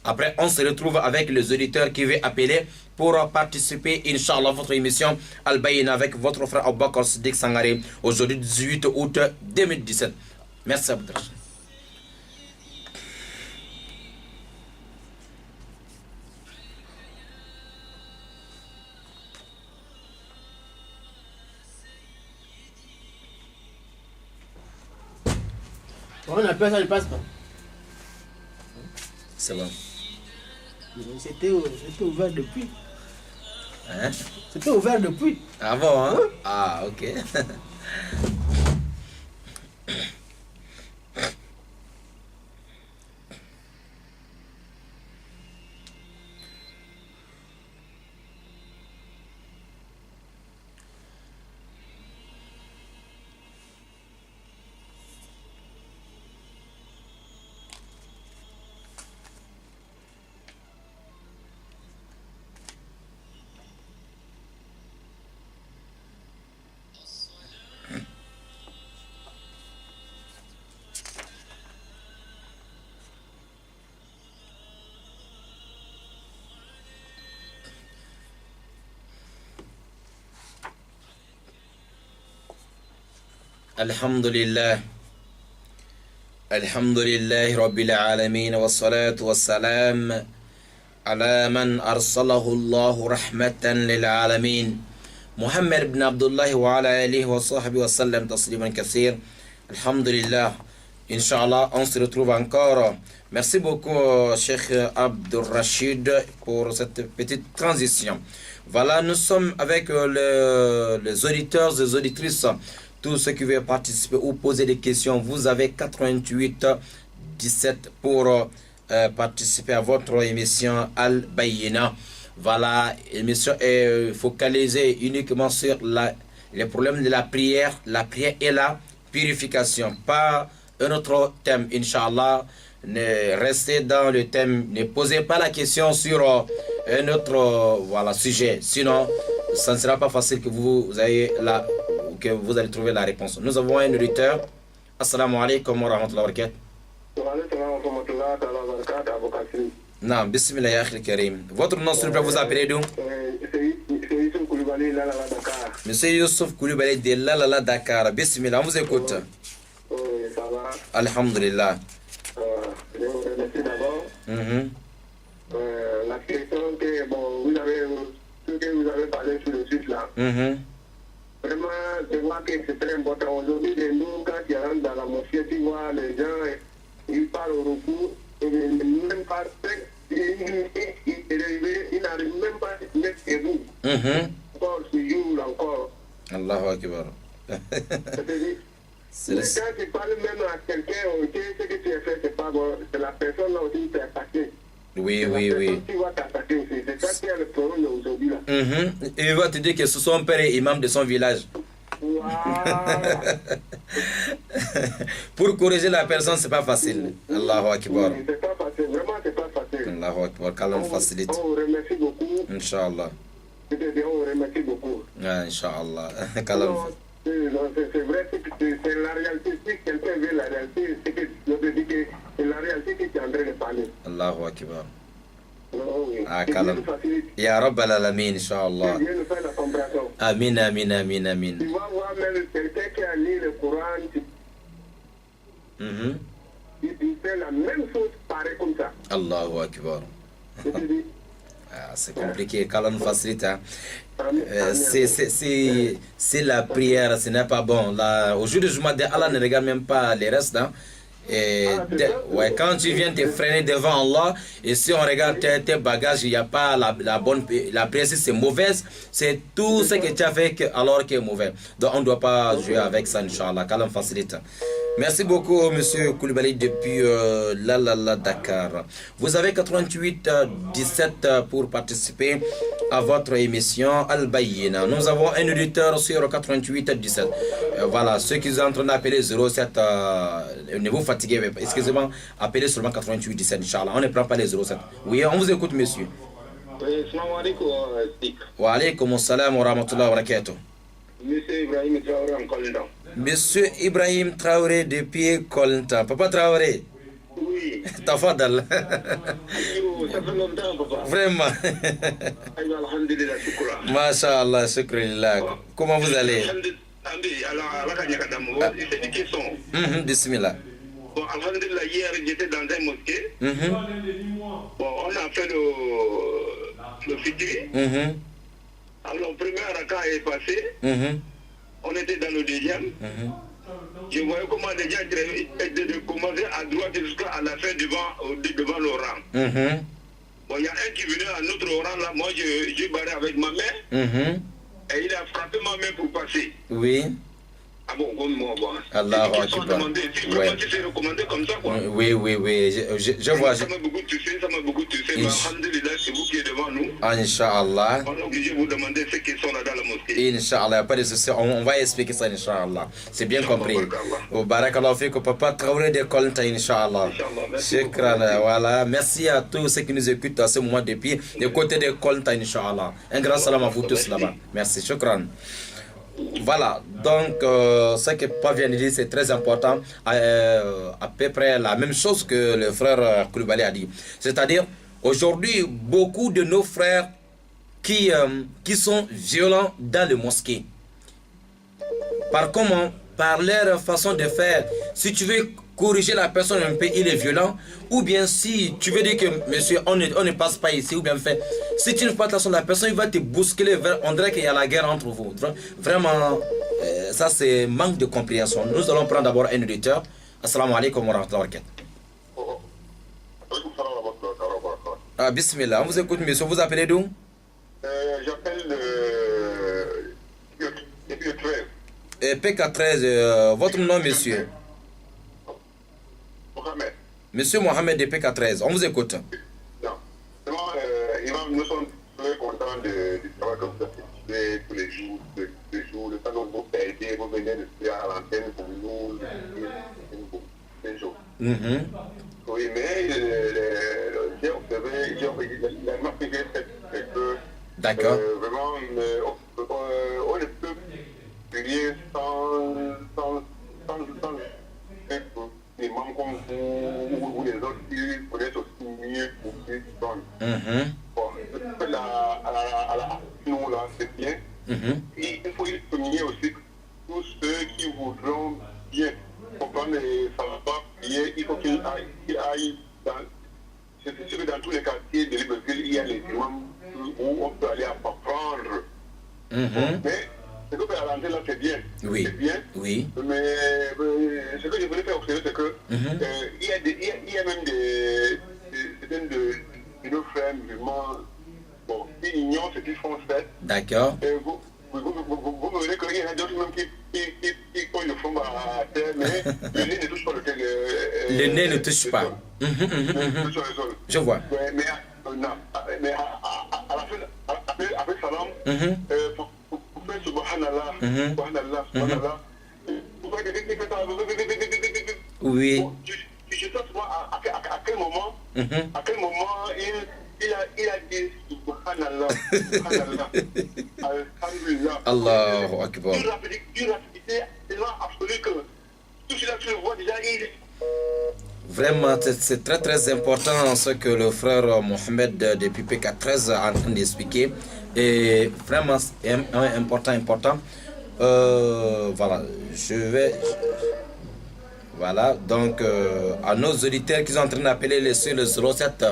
Après, on se retrouve avec les auditeurs qui veulent appeler pour participer, Inch'Allah, votre émission Al-Bayna avec votre frère Aboubakar Siddiq Sangaré, aujourd'hui 18 août 2017. Merci Abdul Rashid. On appelle ça, il passe pas. C'est bon. C'était ouvert depuis. Hein? C'était ouvert depuis. Ah bon, hein? Oui. Ah, ok. Alhamdulillah. Alhamdulillah Rabbil Alamin wa salatu wa salam ala man arsalahu Allahu rahmatan lil alamin. Muhammad ibn Abdullah wa ala alihi wa sahbihi wa sallam tasliman kathir. Alhamdulillah. Inch'Allah, on se retrouve encore. Merci beaucoup, Cheikh Abdul Rashid, pour cette petite transition. Voilà, nous sommes avec les auditeurs et les auditrices. Tous ceux qui veulent participer ou poser des questions, vous avez 88 17 pour participer à votre émission Al-Bayna. Voilà, l'émission est focalisée uniquement sur les problèmes de la prière et la purification. Pas un autre thème, Inch'Allah. Restez dans le thème, ne posez pas la question sur un autre sujet. Sinon, ça ne sera pas facile que vous allez trouver la réponse. Nous avons un auditeur. Assalamu alaikum wa rahmatullahi wa barakatuh. Non, bismillah ya akhil karim. Votre nom, s'il vous plaît, vous appelez d'où? Monsieur Youssouf Koulibaly de Lalala Dakar. Bismillah, on vous écoute. Oui, ça va. Alhamdulillah. Je vous remercie d'abord. La question que vous avez parlé sur le site là. Vraiment, je vois que c'est très important. Aujourd'hui, nous, quand tu rentres dans la mosquée, tu vois les gens, ils parlent au recours, et même pas ils n'arrivent même pas à se mettre debout. Encore ce jour, encore. Allahu Akbar. Quand tu parles même à quelqu'un, ce que tu as fait, c'est pas bon. C'est la personne là aussi qui t'a attaqué. Oui. Tu vas t'attaquer aussi. C'est ça qui est le problème aujourd'hui là. Et il va te dire que ce son père est imam de son village. Voilà. Pour corriger la personne, c'est pas facile. Allahu Akbar. Oui, c'est pas facile. Vraiment, c'est pas facile. Allahu Akbar. Qu'Allah facilite. On vous remercie beaucoup. Inch'Allah. On vous remercie beaucoup. Inch'Allah. Qu'Allah. C'est vrai, c'est la réalité. Si quelqu'un veut la réalité, c'est que je te dis que c'est la réalité que tu es en train de parler. Allahu Akbar. Oui. Kalam. Ya Rabbal Alamin, Inch'Allah. Dieu nous fait la compréhension. Amin. Tu vas voir même quelqu'un qui a lu le Coran, il fait la même chose pareil comme ça. Allahu Akbar. Je te dis, C'est compliqué. Qu'Allah nous facilite. Hein. C'est la prière, ce n'est pas bon. Là, au jour du Juma, Allah ne regarde même pas les restes. Hein. Et ouais, quand tu viens te freiner devant Allah, et si on regarde tes bagages, il n'y a pas la prière, si c'est mauvaise, c'est tout ce que tu as fait alors qui est mauvais. Donc on ne doit pas jouer avec ça, Inch'Allah. Qu'Allah facilite. Merci beaucoup, monsieur Koulibaly, depuis Dakar. Vous avez 88 17 pour participer à votre émission Al-Bayina. Nous avons un auditeur sur 88 17. Voilà, ceux qui sont en train d'appeler 07, ne vous fatiguez pas. Excusez-moi, appelez seulement 88 17, Inch'Allah. On ne prend pas les 07. Oui, on vous écoute, monsieur. Oui, salam alaikum. Wa alaikum salam wa rahmatullahi wa barakatuh. Monsieur Ibrahim Traoré en Colindon. Monsieur Ibrahim Traoré depuis Kolinta. Papa Traoré. Oui. Tafadal. Ça fait longtemps, papa. Vraiment. Alhamdulillah, shukra. Masha'Allah, shukrillah. Comment vous allez? C'est une question. Bismillah. Bon, alhamdulillah, hier, j'étais dans un mosquée. Bon, on a fait le fitri. Alors, le premier raka est passé. On était dans le deuxième. Je voyais comment les gens étaient commencé à droite jusqu'à la fin devant le rang. Bon, il y a un qui venait à notre rang là. Moi, je barré avec ma main. Et il a frappé ma main pour passer. Oui. Ah bon, bon. Allahu Akbar. Ouais. Tu sais recommander comme ça, quoi. Oui. Je vois. Ça m'a beaucoup touché. Mais alhamdulillah, c'est vous qui êtes devant nous. Inch'Allah. On est obligé de vous demander ceux qui sont là dans la mosquée. Inch'Allah, pas de souci. On va expliquer ça, Inch'Allah. C'est bien compris. Barakallahu fikou, papa Traoré de Kolinta, Inch'Allah. Shukran, voilà. Merci à tous ceux qui nous écoutent à ce moment depuis les côtés de Kolinta, Inch'Allah. Un grand salam à vous tous là-bas. Merci, shukran. Voilà, donc ce que Papa vient de dire, c'est très important, à peu près la même chose que le frère Koulibaly a dit. C'est-à-dire, aujourd'hui, beaucoup de nos frères qui sont violents dans les mosquées. Par comment? Par leur façon de faire. Si tu veux corriger la personne un peu, il est violent. Ou bien si tu veux dire que, monsieur, on ne passe pas ici, ou bien fait. Si tu ne passes pas sur la personne, il va te bousculer. On dirait qu'il y a la guerre entre vous. Vraiment, ça c'est manque de compréhension. Nous allons prendre d'abord un auditeur. Assalamu alaikum wa rahmatullahi wa barakatuh. Bismillah, on vous écoute, monsieur. Vous appelez d'où? J'appelle depuis le 13. PK13, votre nom, monsieur? Mohamed. Monsieur Mohamed de PK13, on vous écoute. Non. Vraiment, nous sommes très contents du travail que vous avez fait tous les jours. Le temps dont vous aidez, vous venez de faire à l'antenne pour nous. C'est chaud. Oui, mais j'ai observé, la remarque que j'ai faite, c'est que d'accord. Vraiment, on ne peut prier sans les membres comme vous ou les autres qui connaissent aussi mieux pour qui donnent. Bon, nous là, c'est bien. Et il faut souligner aussi que tous ceux qui voudront bien comprendre et savoir prier, il faut qu'ils aillent dans. C'est sûr que dans tous les quartiers de Libreville, il y a les imams où on peut aller apprendre. Mais ce que vous avez là, c'est bien. Oui. C'est bien. Oui. Mais ce que je voulais faire observer, c'est que il y a même certains de nos frères musulmans qui ignorent ce qu'ils font faire. D'accord. Vous me dites qu'il y en a d'autres même qui collent le front à terre, mais le nez ne touche pas le terre. Le nez ne touche pas. Je vois. Mais à la fin, après salam, pour faire subhanallah, subhanallah, oui. Je sais pas à quel moment, il a dit subhanallah, subhanallah, alhamdulillah. Allahu Akbar. Une rapidité tellement absolue que tout cela tu le vois déjà, Vraiment, c'est très très important ce que le frère Mohamed depuis PK13 est en train d'expliquer. Et vraiment, c'est important. Voilà, je vais... Voilà, donc à nos auditeurs qui sont en train d'appeler sur le 07.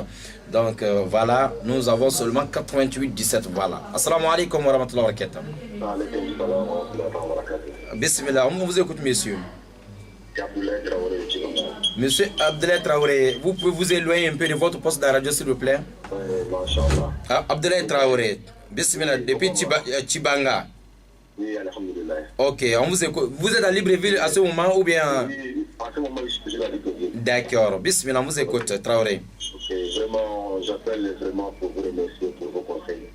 Donc voilà, nous avons seulement 88 17. Voilà. Assalamu alaikum wa rahmatullahi wa barakatuh. Bismillah, on vous écoute, monsieur. Monsieur Abdoulaye Traoré, vous pouvez vous éloigner un peu de votre poste de la radio, s'il vous plaît. Abdoulaye Traoré, Bismillah, depuis Tchibanga. Oui, alhamdulillah. Ok, on vous écoute. Vous êtes à Libreville à ce moment ou bien? Oui, à ce moment, je suis à Libreville. D'accord, Bismillah, on vous écoute, Traoré. Ok, vraiment, j'appelle vraiment pour vous remercier pour vos conseils.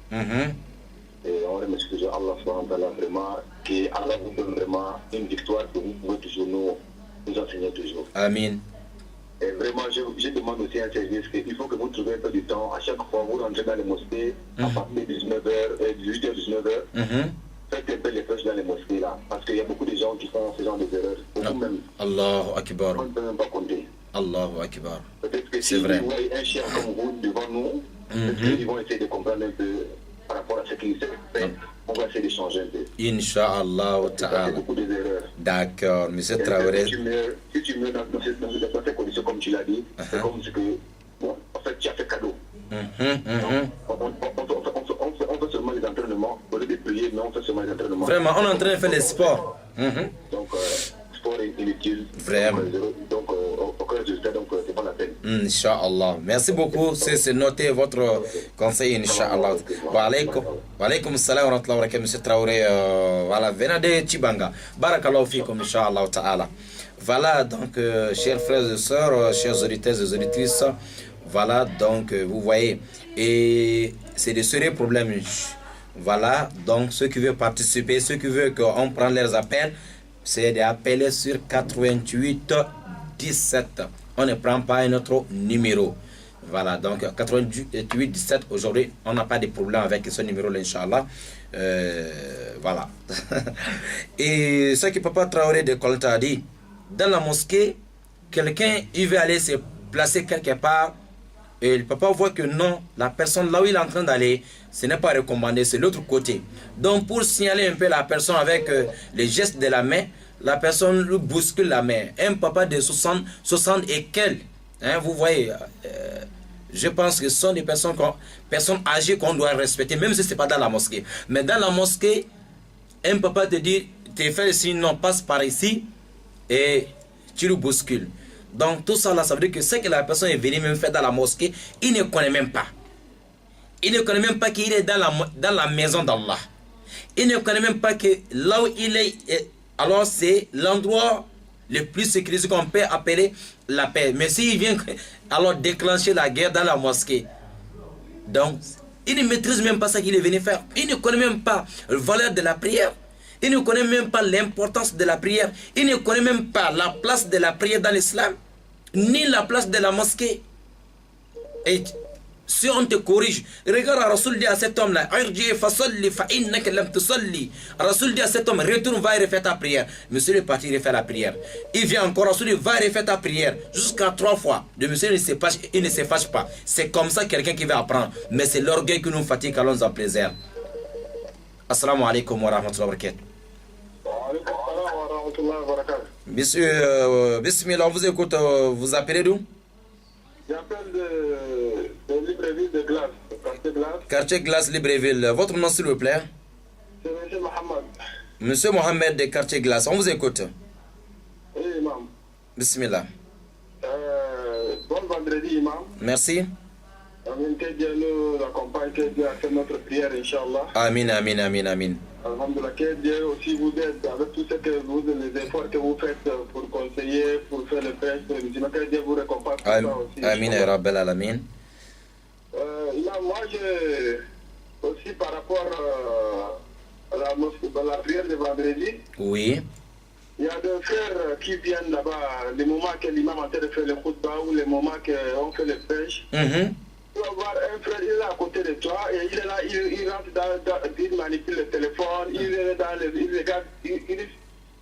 Et on remercie toujours Allah subhanahu wa ta'ala vraiment, que Allah vous donne vraiment une victoire que vous pouvez toujours nous enseigner toujours. Amin. Et vraiment, je demande aussi un service qu'il faut que vous trouviez un peu du temps. À chaque fois, vous rentrez dans les mosquées, à partir de 19h, 18h, 19h. Faites un peu les flèches dans les mosquées là, parce qu'il y a beaucoup de gens qui font ce genre d'erreurs. Vous-même, Allahu Akbar. on ne peut même pas compter. Allahu Akbar. Peut-être que C'est si vrai. vous voyez un chien comme vous devant nous, peut-être qu'ils vont essayer de comprendre un peu par rapport à ce qu'ils fait. On va essayer de changer un peu. Inch'Allah Ça fait ta'ala. beaucoup d'erreurs. D'accord, monsieur Traoré. Si tu meurs dans ces conditions, comme tu l'as dit, c'est comme ce que, bon, en fait, tu as fait cadeau. On fait seulement les entraînements. Au lieu de prier, mais on fait seulement les entraînements. Vraiment, on est en train de faire les sports. Donc, sport est inutile. Vraiment. Donc, aucun résultat, donc, c'est pas la peine. Inch'Allah. Merci beaucoup. C'est noté votre conseil, Inch'Allah. Wa alaykum salam wa rahmatullahi wa barakatuh, monsieur Traoré. Voilà, venant de Tchibanga. Barakallahu fikum, Inch'Allah ta'ala. Voilà, donc, chers frères et sœurs, chers auditeurs et auditrices, voilà, donc, vous voyez, et c'est de sérieux problèmes. Voilà, donc, ceux qui veulent participer, ceux qui veulent qu'on prenne leurs appels, c'est d'appeler sur 88 17. On ne prend pas un autre numéro. Voilà, donc 88 17, aujourd'hui, on n'a pas de problème avec ce numéro-là, Inch'Allah. Voilà. Et ce que Papa Traoré de Kolta a dit, dans la mosquée, quelqu'un, il veut aller se placer quelque part, et le papa voit que non, la personne là où il est en train d'aller, ce n'est pas recommandé, c'est l'autre côté. Donc pour signaler un peu la personne avec les gestes de la main, la personne lui bouscule la main. Un papa de 60 et quelques, hein, vous voyez, je pense que ce sont des personnes âgées qu'on doit respecter, même si ce n'est pas dans la mosquée. Mais dans la mosquée, un papa te dit, tes frères ici, non, passe par ici, et tu le bouscules. Donc tout ça là, ça veut dire que ce que la personne est venue même faire dans la mosquée, il ne connaît même pas. Il ne connaît même pas qu'il est dans la maison d'Allah. Il ne connaît même pas que là où il est, alors c'est l'endroit le plus sécurisé qu'on peut appeler la paix. Mais s'il vient alors déclencher la guerre dans la mosquée, donc il ne maîtrise même pas ce qu'il est venu faire. Il ne connaît même pas la valeur de la prière. Il ne connaît même pas l'importance de la prière. Il ne connaît même pas la place de la prière dans l'islam, ni la place de la mosquée. Et si on te corrige, regarde Rasoul dit à cet homme-là, Rasoul dit à cet homme, retourne, va et refais ta prière. Monsieur est parti refaire la prière. Il vient encore, Rasoul dit, va et refais ta prière. Jusqu'à 3 fois. Le monsieur il ne se fâche pas. C'est comme ça quelqu'un qui va apprendre. Mais c'est l'orgueil qui nous fatigue, allons en plaisir. Assalamu alaikum wa rahmatullahi wa barakatuh. Monsieur, bismillah, on vous écoute, vous appelez d'où? J'appelle de Libreville de Glace, quartier Glace. Quartier Glace, Libreville. Votre nom, s'il vous plaît? C'est M. Mohamed. Monsieur Mohamed de Quartier Glace, on vous écoute. Oui, imam. Bismillah. Bon vendredi, imam. Merci. Amin, que Dieu nous accompagne, que Dieu a fait notre prière, Inch'Allah. Amin, amin, amin, amin. Alhamdulillah, que Dieu aussi vous aide avec tout ce que vous, les efforts que vous faites pour conseiller, pour faire le prêche, pour les musulmans, que Dieu vous récompense pour ça aussi. Amin, ya Rabbal Alamin. Moi, aussi par rapport à la prière de vendredi, Oui. il y a des frères qui viennent là-bas, les moments que l'imam est en train de faire le khutbah ou les moments qu'on fait le prêche. Tu vas voir un frère, il est à côté de toi et il est là, il rentre il manipule le téléphone, il est dans il regarde,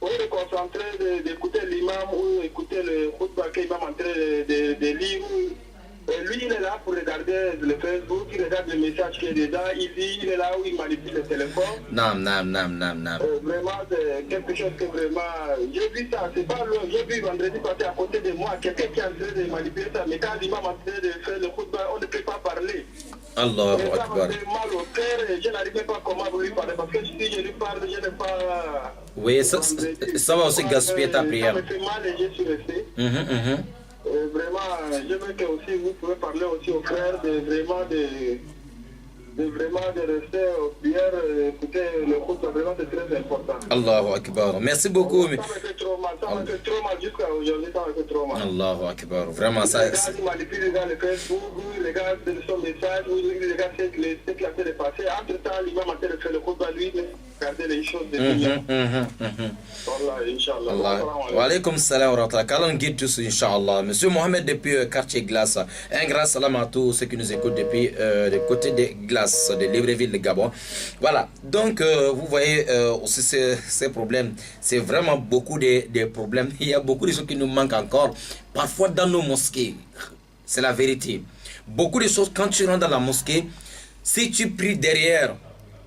au lieu de concentrer, d'écouter l'imam ou écouter le khutbah que l'imam est en train de lire, Lui, il est là pour regarder le Facebook, il regarde le message qui est dedans, il lit, il est là où il manipule le téléphone. Non. Vraiment, c'est quelque chose que vraiment... J'ai vu ça, c'est pas loin. J'ai vu vendredi passé à côté de moi, quelqu'un qui est en train de manipuler ça. Mais quand l'imam est en train de faire le khutbah, on ne peut pas parler. Allahu Et ça Akbar. m'a fait mal au cœur et je n'arrive même pas comment vous lui parler. Parce que si je lui parle, je n'ai pas... Oui, ça va aussi gaspiller ta prière. Ça me fait mal et je suis resté. Vraiment, je veux que aussi vous pouvez parler aussi aux frères de vraiment de rester aux prières, écouter le khutbah, vraiment c'est très important. Allahu Akbar. Merci beaucoup. Ça me fait trop mal, jusqu'à aujourd'hui, ça me fait trop mal. Allahu Akbar. Vraiment, ça... Les gars, ils manipulent le Facebook, les gars, son message, les gars, ce qu'il a fait de passer. Entre-temps, l'imam a fait le khutbah, lui, mais regardez les choses de Dieu. Wallah, Inch'Allah. Wa alaykum salam wa rahmatullah. Qu'Allah guide tous, Inch'Allah. Monsieur Mohamed depuis quartier Glace. Un grand salam à tous ceux qui nous écoutent depuis le côté de Glace, de Libreville, de Gabon. Voilà. Donc, vous voyez aussi ces problèmes. C'est vraiment beaucoup de problèmes. Il y a beaucoup de choses qui nous manquent encore. Parfois dans nos mosquées. C'est la vérité. Beaucoup de choses, quand tu rentres dans la mosquée, si tu pries derrière,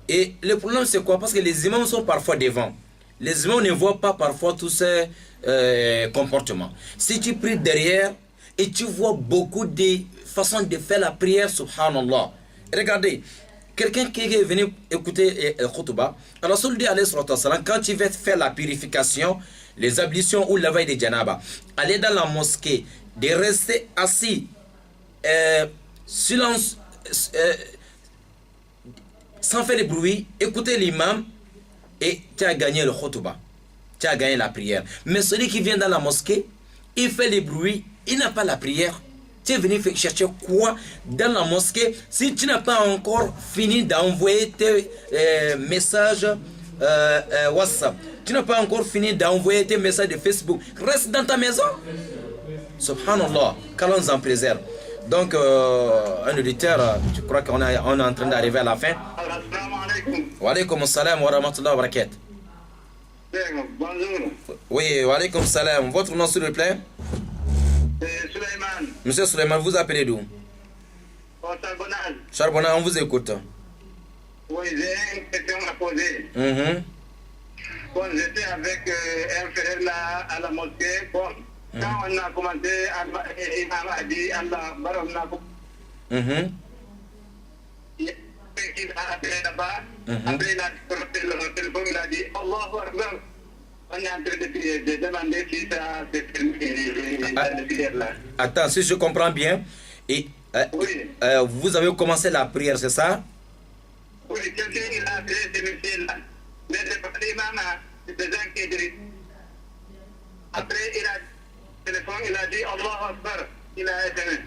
et le problème c'est quoi? Parce que les imams sont parfois devant. Les imams ne voient pas parfois tous ces comportements. Si tu pries derrière et tu vois beaucoup de façons de faire la prière, subhanallah. Regardez, quelqu'un qui est venu écouter le khutbah, Rasul dit alayhi salatu wassalam, quand tu vas faire la purification, les ablutions ou la veille de janaba, aller dans la mosquée, de rester assis, silence, sans faire de bruit, écouter l'imam et tu as gagné le khutbah. Tu as gagné la prière. Mais celui qui vient dans la mosquée, il fait le bruit, il n'a pas la prière. Tu es venu chercher quoi dans la mosquée si tu n'as pas encore fini d'envoyer tes messages WhatsApp. Tu n'as pas encore fini d'envoyer tes messages de Facebook. Reste dans ta maison. Subhanallah, qu'Allah nous en préserve. Donc, un auditeur, je crois qu'on est en train d'arriver à la fin. Wa alaykum salam wa rahmatullahi wa barakatuh. Bonjour. Oui, wa alaykum salam. Votre nom, s'il vous plaît? C'est Suleiman. Monsieur Suleiman, vous appelez d'où? Au Charbonnage. Charbonnage, on vous écoute. Oui, j'ai une question à poser. Bon, j'étais avec un frère là à la mosquée. Bon, quand on a commencé, l'imam a dit Allah Baram Nakou. Il a appelé là-bas. Après, il a porté le téléphone, il a dit Allahu Akbar. On est en train de demander si ça s'est terminé dans le prière là. Attends, si je comprends bien, et, oui. Vous avez commencé la prière, c'est ça? Oui, quelqu'un il a appelé ce monsieur-là. Mais c'est pas l'imam, c'est des gens qui dirigent. Après, il a téléphone, il a dit Allahu Akbar. Il a éteint.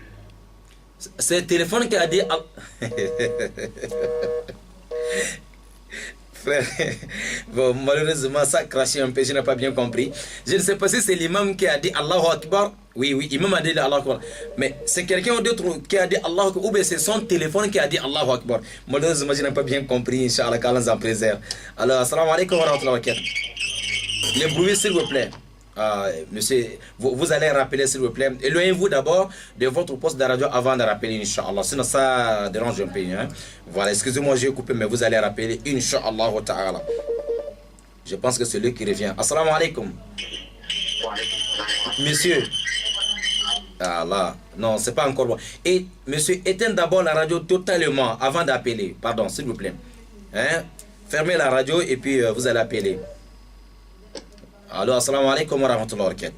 C'est le téléphone qui a dit... Frère, bon, malheureusement, ça a craché un peu, je n'ai pas bien compris. Je ne sais pas si c'est l'imam qui a dit Allahu Akbar. Oui, l'imam a dit Allahu Akbar. Mais c'est quelqu'un d'autre qui a dit Allahu Akbar, ou bien c'est son téléphone qui a dit Allahu Akbar. Malheureusement, je n'ai pas bien compris, Inch'Allah, qu'Allah nous en préserve. Alors, assalamu alaikum wa rahmatullahi wa barakatuh. Le bruit, s'il vous plaît. Monsieur, vous allez rappeler s'il vous plaît. Éloignez-vous d'abord de votre poste de radio avant de rappeler, Inch'Allah. Sinon ça dérange un peu. Hein? Voilà, excusez-moi, j'ai coupé, mais vous allez rappeler, Inch'Allah ta'ala. Je pense que c'est lui qui revient. Assalamu alaikum. Monsieur. Ah là, non, c'est pas encore bon. Et monsieur, éteignez d'abord la radio totalement avant d'appeler. Pardon, s'il vous plaît. Hein? Fermez la radio et puis vous allez appeler. Allô, assalamu alaikum wa rahmatullahi wa barakatuh.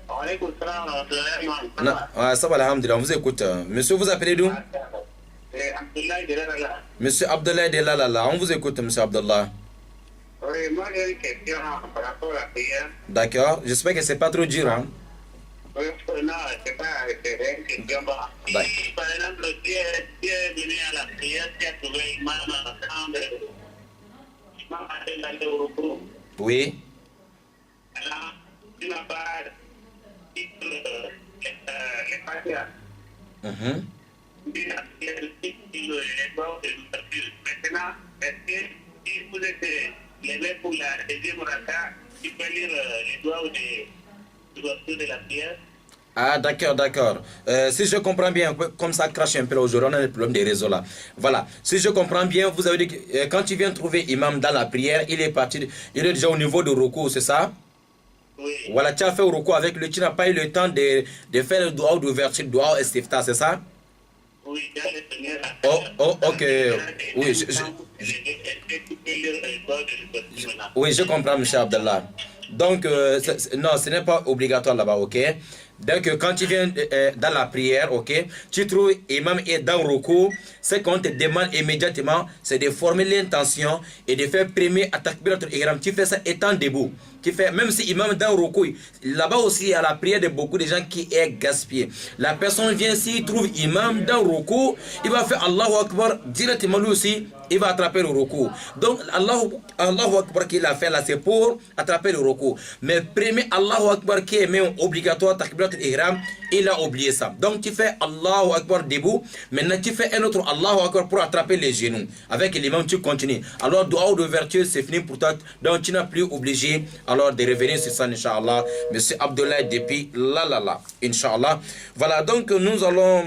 Wa alaykum salam wa rahmatullahi wa barakatuh. Ça va, alhamdulillah, on vous écoute. Monsieur, vous appelez d'où? Abdoulaye de Lalala. Monsieur Abdoulaye de Lalala, on vous écoute, monsieur Abdullah. Oui, moi j'ai une question par rapport à la prière. D'accord, j'espère que c'est pas trop dur, hein? Oui, non, c'est pas une question. Par exemple, tu es venu à la prière, tu as trouvé une main dans la chambre, dans le repos. Oui. Alors, tu n'as pas dit les patients. Maintenant, est-ce que si vous êtes levé pour la deuxième raka, tu peux lire les doigts ou les doigts de la prière? Ah, d'accord, d'accord. Si je comprends bien, comme ça crache un peu aujourd'hui, on a le problème des réseaux là. Voilà. Si je comprends bien, vous avez dit que quand tu viens trouver imam dans la prière, il est parti, il est déjà au niveau de Ruku, c'est ça? Oui. Voilà, tu as fait Ruku avec lui, tu n'as pas eu le temps de faire le doigt d'ouverture, le doigt estifta, c'est ça? Oui, Oh, ok. Oui, oui, je comprends, M. Abdallah. Donc, non, ce n'est pas obligatoire là-bas, ok? Donc, quand tu viens dans la prière, ok, tu trouves imam est dans le recours, ce qu'on te demande immédiatement, c'est de former l'intention et de faire premier attaque. Tu fais ça étant debout. Tu fais, même si imam est dans le recours, là-bas aussi, il y a la prière de beaucoup de gens qui est gaspillée. La personne vient, s'il trouve imam dans le recours, il va faire Allahu Akbar directement lui aussi, il va attraper le recours. Donc, Allahu Akbar qu'il a fait là, c'est pour attraper le recours. Mais premier Allahu Akbar qui est même obligatoire, ihram, il a oublié ça. Donc tu fais Allahu Akbar debout. Maintenant tu fais un autre Allahu Akbar pour attraper les genoux. Avec l'imam tu continues. Alors dua de vertu c'est fini pour toi. Donc tu n'as plus obligé alors de revenir sur ça Inch'Allah. Monsieur Abdullah depuis là. Inch'Allah. Voilà donc nous allons...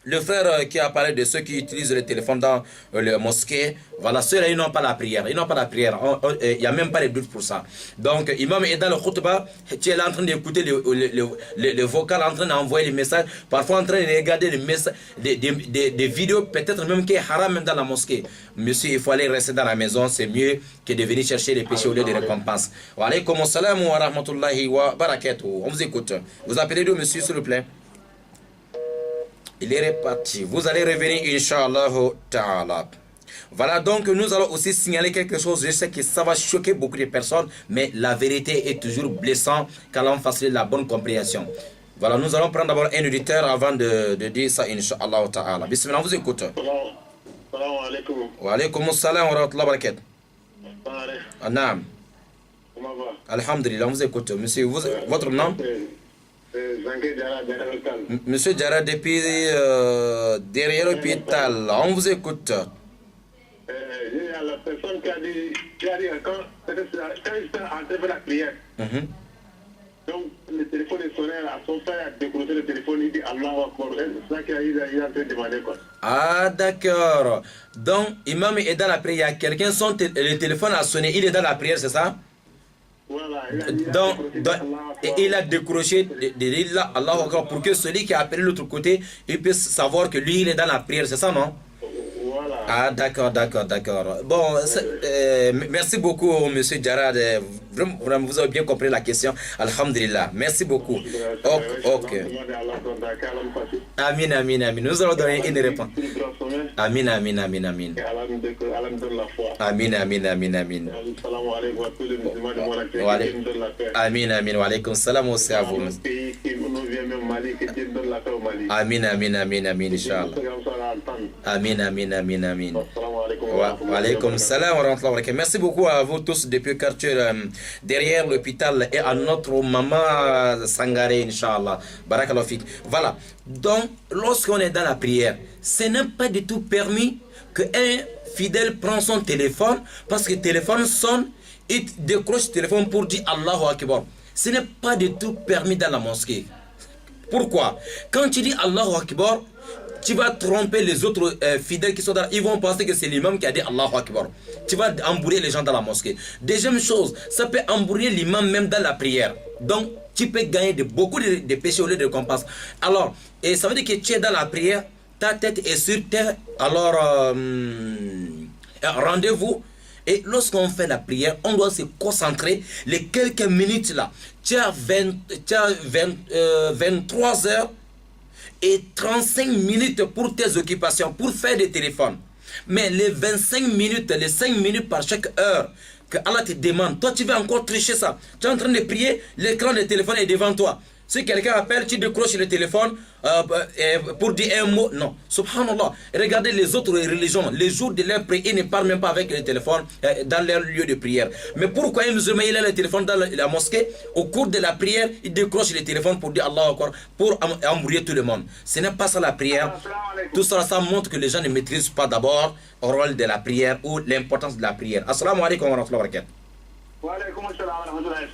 Le frère qui a parlé de ceux qui utilisent le téléphone dans le mosquée, voilà, ceux-là, ils n'ont pas la prière. Ils n'ont pas la prière. Il n'y a même pas de doute pour ça. Donc, imam est dans le khutbah, tu es là en train d'écouter le vocal, en train d'envoyer les messages, parfois en train de regarder les messages, des vidéos, peut-être même qui est haram même dans la mosquée. Monsieur, il faut aller rester dans la maison, c'est mieux que de venir chercher les péchés au lieu des récompenses. Wa alaykum assalam wa rahmatullahi wa barakatuh. On vous écoute. Vous appelez deux monsieur, s'il vous plaît. Il est reparti. Vous allez revenir, Inch'Allah Ta'ala. Voilà, donc nous allons aussi signaler quelque chose. Je sais que ça va choquer beaucoup de personnes, mais la vérité est toujours blessante quand on facilite la bonne compréhension. Voilà, nous allons prendre d'abord un auditeur avant de dire ça, Inch'Allah Ta'ala. Bismillah, on vous écoute. Salam alaikum. Wa alaykum assalam wa rahmatullahi wa barakatuh. Naam. Comment va? Alhamdulillah, on vous écoute. Monsieur, votre nom? Monsieur Diarra, depuis derrière l'hôpital, on vous écoute. Il y a la personne qui a dit quand il s'est entré vers la prière. Donc le téléphone est sonné, à son frère a décroché le téléphone, il dit Allahu Akbar. C'est ça qu'il est en train de demander quoi. Ah d'accord. Donc imam est dans la prière, il y a quelqu'un, le téléphone a sonné, il est dans la prière, c'est ça? Voilà, il a décroché de Allahu Akbar pour que celui qui a appelé l'autre côté, il puisse savoir que lui il est dans la prière, c'est ça non? Voilà. Ah d'accord. Bon, merci beaucoup monsieur Diarra, vraiment vous avez bien compris la question. Alhamdulillah, merci beaucoup. Ok. Amin. Nous allons donner une réponse. Amin. Amin. Wa alaykum salam aussi à vous. Amin, Inch'Allah. Amin. Wa alaykum salam wa rahmatullahi wa barakatuh. Merci beaucoup à vous tous depuis quartier derrière l'hôpital et à notre maman Sangaré, Inch'Allah. Barakallahu fik. Voilà. Donc, lorsqu'on est dans la prière, ce n'est pas du tout permis qu'un fidèle prend son téléphone parce que le téléphone sonne, il décroche le téléphone pour dire Allahu Akbar. Ce n'est pas du tout permis dans la mosquée. Pourquoi? Quand tu dis Allahu Akbar, tu vas tromper les autres fidèles qui sont là. Ils vont penser que c'est l'imam qui a dit Allahu Akbar. Tu vas embrouiller les gens dans la mosquée. Deuxième chose, ça peut embrouiller l'imam même dans la prière. Donc, tu peux gagner beaucoup de péchés au lieu de récompense. Alors, et ça veut dire que tu es dans la prière, ta tête est sur terre. Alors, rendez-vous. Et lorsqu'on fait la prière, on doit se concentrer les quelques minutes là. Tu as 23 heures et 35 minutes pour tes occupations, pour faire des téléphones. Mais les 25 minutes, les 5 minutes par chaque heure que Allah te demande, toi tu vas encore tricher ça. Tu es en train de prier, l'écran de téléphone est devant toi. Si quelqu'un appelle, tu décroches le téléphone pour dire un mot. Non. Subhanallah. Regardez les autres religions. Les jours de leur prière, ils ne parlent même pas avec le téléphone dans leur lieu de prière. Mais pourquoi un musulman, il a le téléphone dans la mosquée? Au cours de la prière, il décroche le téléphone pour dire Allah Akbar, pour embrouiller tout le monde. Ce n'est pas ça la prière. Tout ça, ça montre que les gens ne maîtrisent pas d'abord le rôle de la prière ou l'importance de la prière. Assalamu alaikum wa rahmatullahi wa barakatuh.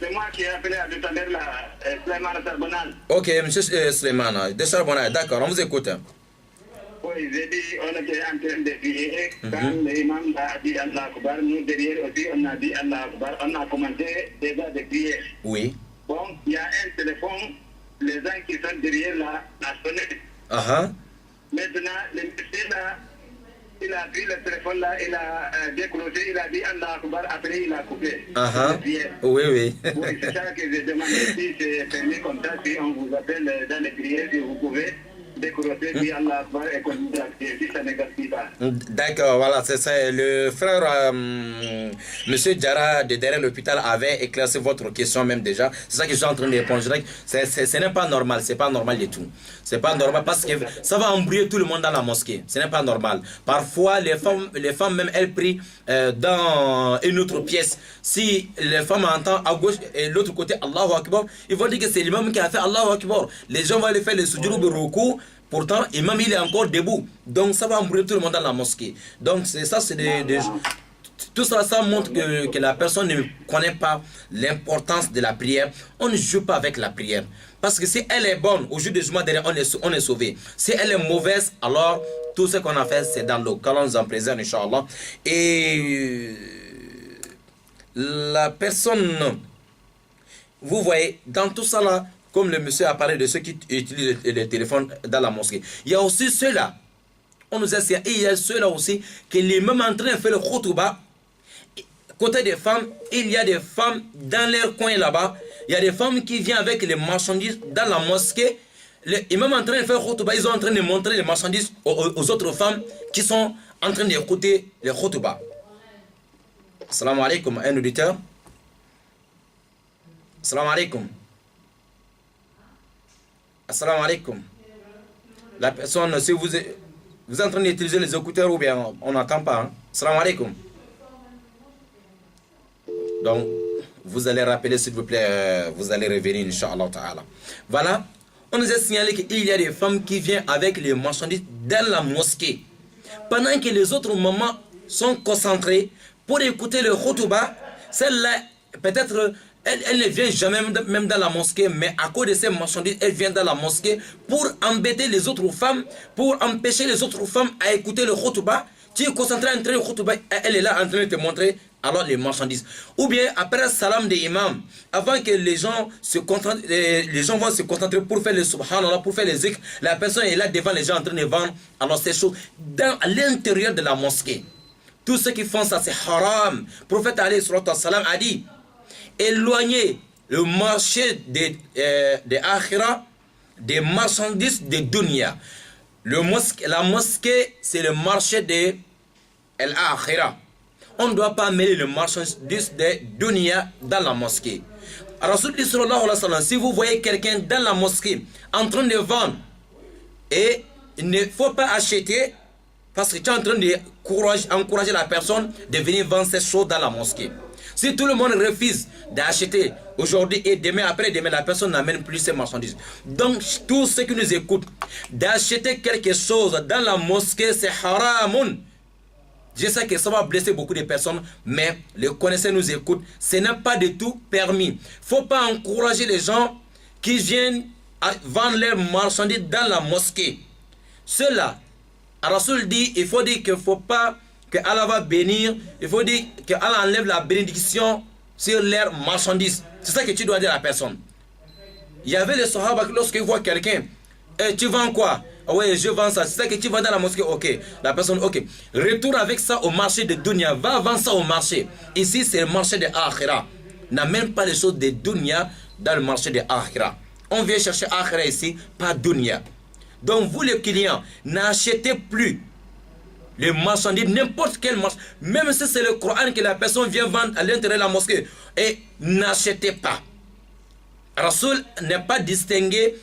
C'est moi qui ai appelé à tout à l'heure Suleiman Charbonal. Ok, monsieur Suleiman, de Charbonal, d'accord, on vous écoute. Oui, j'ai dit, on était en train de prier. Quand l'imam a dit Allah Akbar, nous derrière aussi, on a dit Allah Akbar. On a commencé déjà de prier. Oui. Bon, il y a un téléphone, les gens qui sont derrière là, a sonné. Maintenant, le monsieur là, il a pris le téléphone là, il a décroché, il a dit Allah Akbar, après il a coupé. Oui, oui. Oui, c'est ça que je demande si c'est permis comme ça, si on vous appelle dans les prières, si vous pouvez décrocher, puis Allah Akbar et continuer à prier, si ça ne gaspille pas. D'accord, voilà, c'est ça. Le frère monsieur Diarra de derrière l'hôpital avait éclairci votre question même déjà. C'est ça que je suis en train de répondre. Je dirais que ce n'est pas normal, c'est pas normal du tout. C'est pas normal parce que ça va embrouiller tout le monde dans la mosquée. Ce n'est pas normal. Parfois, les femmes même, elles prient dans une autre pièce. Si les femmes entendent à gauche et l'autre côté Allahu Akbar, ils vont dire que c'est l'imam qui a fait Allahu Akbar. Les gens vont aller faire le sujoud de ruku. Pourtant, l'imam il est encore debout. Donc ça va embrouiller tout le monde dans la mosquée. Donc c'est ça, c'est tout ça, ça montre que la personne ne connaît pas l'importance de la prière. On ne joue pas avec la prière. Parce que si elle est bonne, au jour du jugement dernier, on est sauvé. Si elle est mauvaise, alors tout ce qu'on a fait, c'est dans l'eau. Qu'Allah nous en préserve, Inch'Allah. Et la personne, vous voyez, dans tout ça là, comme le monsieur a parlé de ceux qui utilisent le téléphone dans la mosquée, il y a aussi ceux-là, on nous a dit, et il y a ceux-là aussi, qui est même en train de faire le khutba. Côté des femmes, il y a des femmes dans leur coin là-bas, il y a des femmes qui viennent avec les marchandises dans la mosquée, et même en train de faire khutba, ils sont en train de montrer les marchandises aux autres femmes qui sont en train d'écouter le khutba. Assalamu alaikum, un auditeur. Assalamu alaikum. Assalamu alaikum. La personne, si vous êtes en train d'utiliser les écouteurs ou bien on n'entend pas. Hein? Assalamu alaikum. Donc, vous allez rappeler s'il vous plaît, vous allez revenir, Inch'Allah ta'ala. Voilà, on nous a signalé qu'il y a des femmes qui viennent avec les marchandises dans la mosquée. Pendant que les autres mamans sont concentrées pour écouter le khutba, celle-là, peut-être... Elle ne vient jamais même dans la mosquée, mais à cause de ces marchandises, elle vient dans la mosquée pour embêter les autres femmes, pour empêcher les autres femmes à écouter le khutba. Tu es concentré en train de khutba, elle est là en train de te montrer alors les marchandises. Ou bien après le salam de l'imam, avant que les gens se concentrent, les gens vont se concentrer pour faire le subhanallah, pour faire les zikr, la personne est là devant les gens en train de vendre alors ces choses à l'intérieur de la mosquée. Tous ceux qui font ça, c'est haram. Le prophète alayhi salam a dit, éloigner le marché de akhira des marchandises de dunya. La mosquée, c'est le marché de l'akhira. On ne doit pas mêler le marchandise de dunya dans la mosquée. Rasul sallallahu alayhi wa sallam, si vous voyez quelqu'un dans la mosquée en train de vendre, et il ne faut pas acheter parce que tu es en train d'encourager la personne de venir vendre ces choses dans la mosquée. Si tout le monde refuse d'acheter aujourd'hui et demain, après-demain, la personne n'amène plus ses marchandises. Donc, tous ceux qui nous écoutent, d'acheter quelque chose dans la mosquée, c'est haramun. Je sais que ça va blesser beaucoup de personnes, mais les connaisseurs nous écoutent. Ce n'est pas du tout permis. Il ne faut pas encourager les gens qui viennent vendre leurs marchandises dans la mosquée. Cela, Rasoul dit, il faut dire qu'il ne faut pas que Allah va bénir, il faut dire que Allah enlève la bénédiction sur leurs marchandises. C'est ça que tu dois dire à la personne. Il y avait les Sahaba, lorsqu'ils voient quelqu'un, tu vends quoi? Ah oui, je vends ça. C'est ça que tu vends dans la mosquée? Ok. La personne, ok. Retourne avec ça au marché de dunya. Va vendre ça au marché. Ici, c'est le marché de akhira. N'amène pas les choses de dunya dans le marché de akhira. On vient chercher akhira ici, pas dunya. Donc, vous les clients, n'achetez plus les marchandises, n'importe quelle marchandise, même si c'est le Coran que la personne vient vendre à l'intérieur de la mosquée, et n'achetez pas. Rasoul n'a pas distingué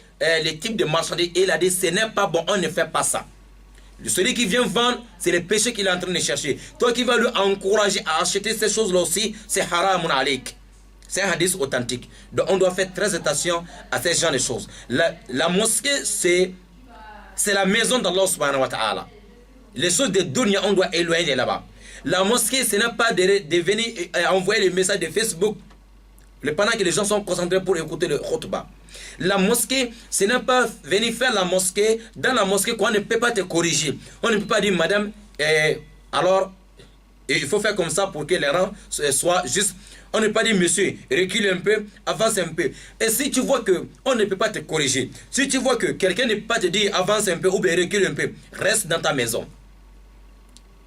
les types de marchandises, et il a dit ce n'est pas bon, on ne fait pas ça. Celui qui vient vendre, c'est le péché qu'il est en train de chercher. Toi qui vas lui encourager à acheter ces choses-là aussi, c'est haramun alik. C'est un hadith authentique. Donc on doit faire très attention à ces genres de choses. La mosquée, c'est la maison d'Allah subhanahu wa ta'ala. Les choses de dunya, on doit éloigner là-bas. La mosquée, ce n'est pas de venir envoyer les messages de Facebook pendant que les gens sont concentrés pour écouter le khutbah. La mosquée, ce n'est pas venir faire la mosquée, dans la mosquée qu'on ne peut pas te corriger. On ne peut pas dire, madame, alors, il faut faire comme ça pour que les rangs soient justes. On ne peut pas dire, monsieur, recule un peu, avance un peu. Et si tu vois qu'on ne peut pas te corriger, si tu vois que quelqu'un ne peut pas te dire, avance un peu ou bien recule un peu, reste dans ta maison.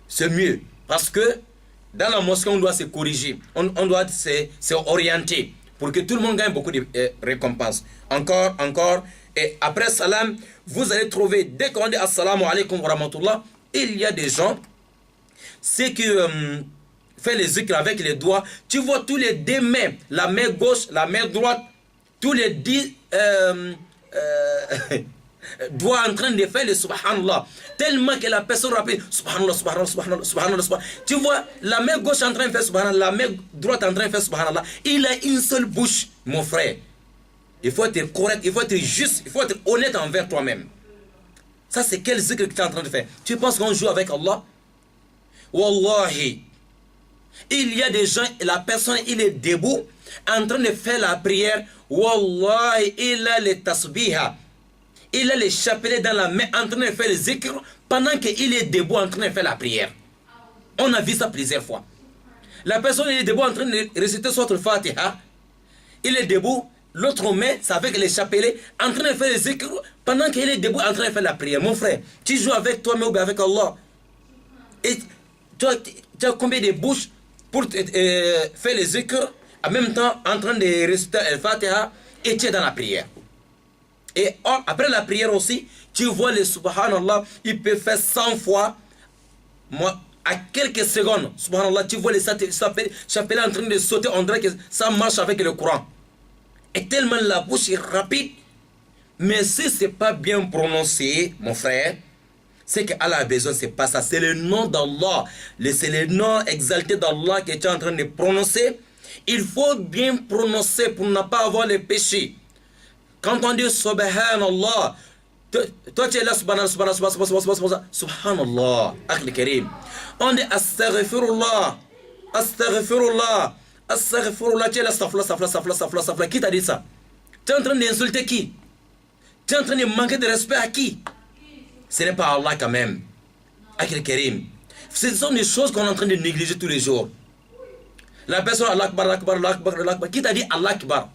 C'est mieux. Parce que dans la mosquée, on doit se corriger. On doit s'orienter pour que tout le monde gagne beaucoup de récompenses. Encore. Et après salam, vous allez trouver, dès qu'on dit assalamu alaikum wa rahmatullah, il y a des gens, ceux qui fait les zikr avec les doigts, tu vois tous les deux mains, la main gauche, la main droite, tous les 10 doigts en train de faire le subhanallah, tellement que la personne rappelle subhanallah, subhanallah, subhanallah, subhanallah, subhanallah. Tu vois la main gauche en train de faire subhanallah, la main droite en train de faire subhanallah. Il a une seule bouche, mon frère. Il faut être correct, il faut être juste, il faut être honnête envers toi-même. Ça, c'est quel zikr que tu es en train de faire? Tu penses qu'on joue avec Allah? Wallahi, il y a des gens, la personne, il est debout, en train de faire la prière. Wallahi, il a les tasbiha, il a les chapelets dans la main, en train de faire le zikr, pendant qu'il est debout, en train de faire la prière. On a vu ça plusieurs fois. La personne, il est debout, en train de réciter sur le Fatiha. Il est debout, l'autre main, c'est avec les chapelets, en train de faire le zikr, pendant qu'il est debout, en train de faire la prière. Mon frère, tu joues avec toi-même ou avec Allah. Et tu as combien de bouches pour faire les zikr, en même temps en train de réciter le Fatiha, et tu es dans la prière. Et après la prière aussi, tu vois le subhanallah, il peut faire 100 fois. Moi, à quelques secondes, subhanallah, tu vois les chapelets en train de sauter, on dirait que ça marche avec le courant. Et tellement la bouche est rapide. Mais si ce n'est pas bien prononcé, mon frère, c'est qu'Allah a besoin, c'est pas ça. C'est le nom d'Allah. C'est le nom exalté d'Allah que tu es en train de prononcer. Il faut bien prononcer pour ne pas avoir les péchés. Quand on dit Subhanallah, toi tu es là, Subhanallah, Subhanallah, Subhanallah, Akhli Karim. On dit Astaghfirullah, Astaghfirullah, Astaghfirullah, tu es là, Astaghfirullah. Qui t'a dit ça? Tu es en train d'insulter qui? Tu es en train de manquer de respect à qui? Ce n'est pas Allah quand même. Akhil Karim. Ce sont des choses qu'on est en train de négliger tous les jours. La personne, Allah Akbar, Allah Akbar, Allah Akbar, Allah Akbar. Qui t'a dit Allah Akbar?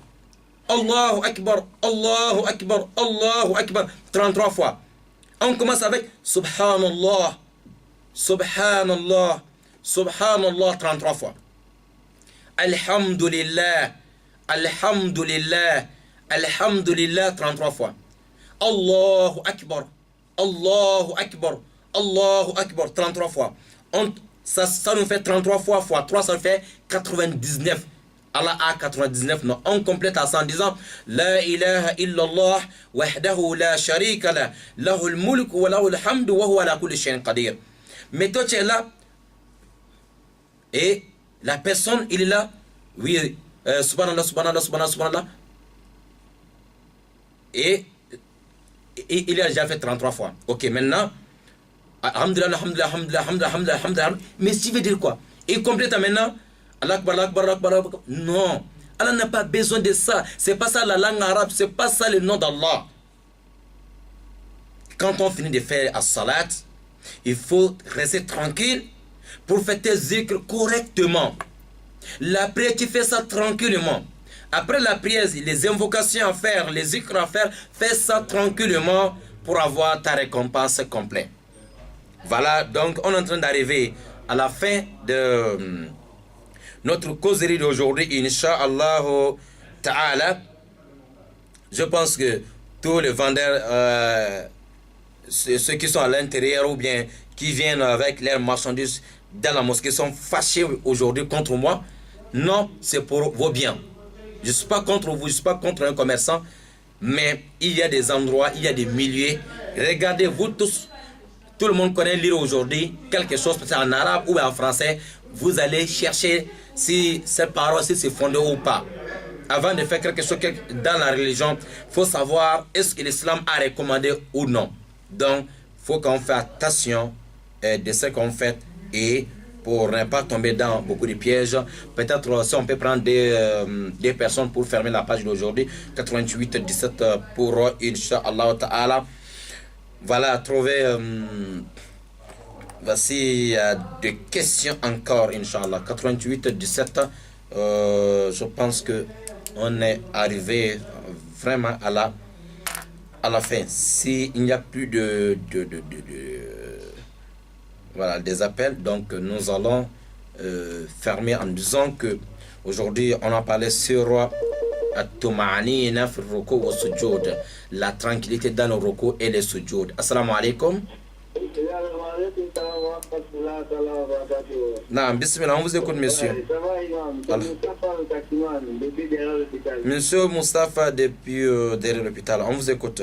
Allahu Akbar, Allahu Akbar, Allahu Akbar. 33 fois. On commence avec Subhanallah, Subhanallah, Subhanallah, 33 fois. Alhamdulillah, Alhamdulillah, Alhamdulillah, 33 fois. Allahu Akbar, Allahu Akbar, Allahu Akbar, 33 fois. Ça nous fait 33 fois, fois 3, ça nous fait 99. Allah a 99, non. On complète à ça en disant La ilaha illallah, wahdahu la sharika la, lahul mulk wa lahul hamdu wa huwa ala kulli shay'in qadir. Mais toi tu es là, et la personne, il est là, oui, subhanallah, subhanallah, subhanallah, subhanallah. Et il a déjà fait 33 fois. Ok, maintenant, alhamdulillah, alhamdulillah, alhamdulillah, alhamdulillah, alhamdulillah. Mais si veut dire quoi? Il complète maintenant, Allah Akbar, Allah Akbar, Allah Akbar, Allah Akbar. Non, Allah n'a pas besoin de ça. C'est pas ça la langue arabe, c'est pas ça le nom d'Allah. Quand on finit de faire as-salat, il faut rester tranquille pour faire tes zikrs correctement. La prière, tu fais ça tranquillement. Après la prière, les invocations à faire, les zikrs à faire, fais ça tranquillement pour avoir ta récompense complète. Voilà, donc on est en train d'arriver à la fin de notre causerie d'aujourd'hui, Inch'Allah Ta'ala. Je pense que tous les vendeurs, ceux qui sont à l'intérieur ou bien qui viennent avec leurs marchandises dans la mosquée sont fâchés aujourd'hui contre moi. Non, c'est pour vos biens. Je ne suis pas contre vous, je ne suis pas contre un commerçant, mais il y a des endroits, il y a des milieux. Regardez, vous tous, tout le monde connaît lire aujourd'hui quelque chose, peut-être en arabe ou en français. Vous allez chercher si ces paroles, si c'est fondé ou pas. Avant de faire quelque chose dans la religion, il faut savoir est-ce que l'islam a recommandé ou non. Donc, il faut qu'on fasse attention de ce qu'on fait et pour ne pas tomber dans beaucoup de pièges. Peut-être si on peut prendre des personnes pour fermer la page d'aujourd'hui. 88 17 pour Inch'Allah Ta'ala. Voilà, trouver... voici des questions encore, Inch'Allah. 88 17. Je pense que on est arrivé vraiment à la fin. S'il n'y a plus voilà, des appels, donc nous allons fermer en disant que aujourd'hui on a parlé sur la tranquillité dans le ruku et les sujoud. Assalamu alaikum. Non, bismillah, on vous écoute, monsieur. Monsieur Moustapha depuis derrière l'hôpital, on vous écoute.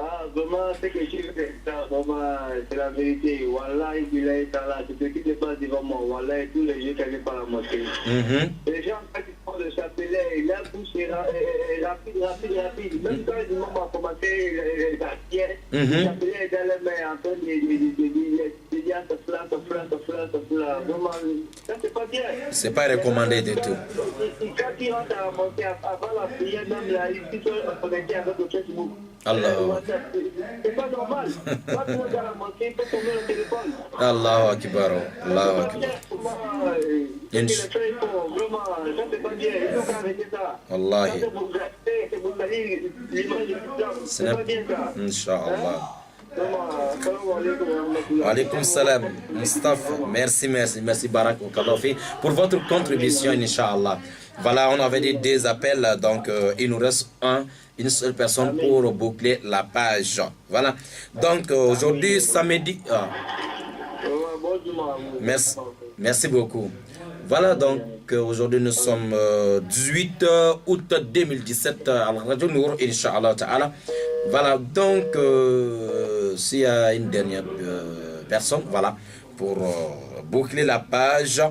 Ah, vraiment, c'est que je fais ça, vraiment, c'est la vérité. Wallah, il est là, c'est ce qui se passe devant moi. Wallah, tous les yeux qui arrivent par la mosquée. Les gens, quand ils font le chapelet, la bouche est rapide. Même quand le moment a commencé, la pierre, le chapelet est dans les mains, en train de dire, vraiment, ça c'est pas bien. C'est pas recommandé du tout. Quand il rentre à la mosquée, avant la prière, même là, il se connecté avec le Facebook. Allah. C'est pas normal. Quand tu vas dans la mosquée, il faut tomber le téléphone. Allahu Akbar. Allahu Akbar. Vraiment, ça c'est pas bien. Il faut arrêter ça. Wallahi. C'est pour salir l'image du islam. C'est pas bien ça. Inch'Allah. Alaykoum salam, Mustafa. Merci Barak Okadofi pour votre contribution, Inch'Allah. Voilà, on avait dit des appels, donc il nous reste une seule personne pour boucler la page. Voilà, donc aujourd'hui, samedi. Merci beaucoup. Voilà, donc aujourd'hui nous sommes 18 août 2017 à la Radio Nour, Inch'Allah Ta'ala. Voilà, donc s'il y a une dernière personne, voilà, pour boucler la page.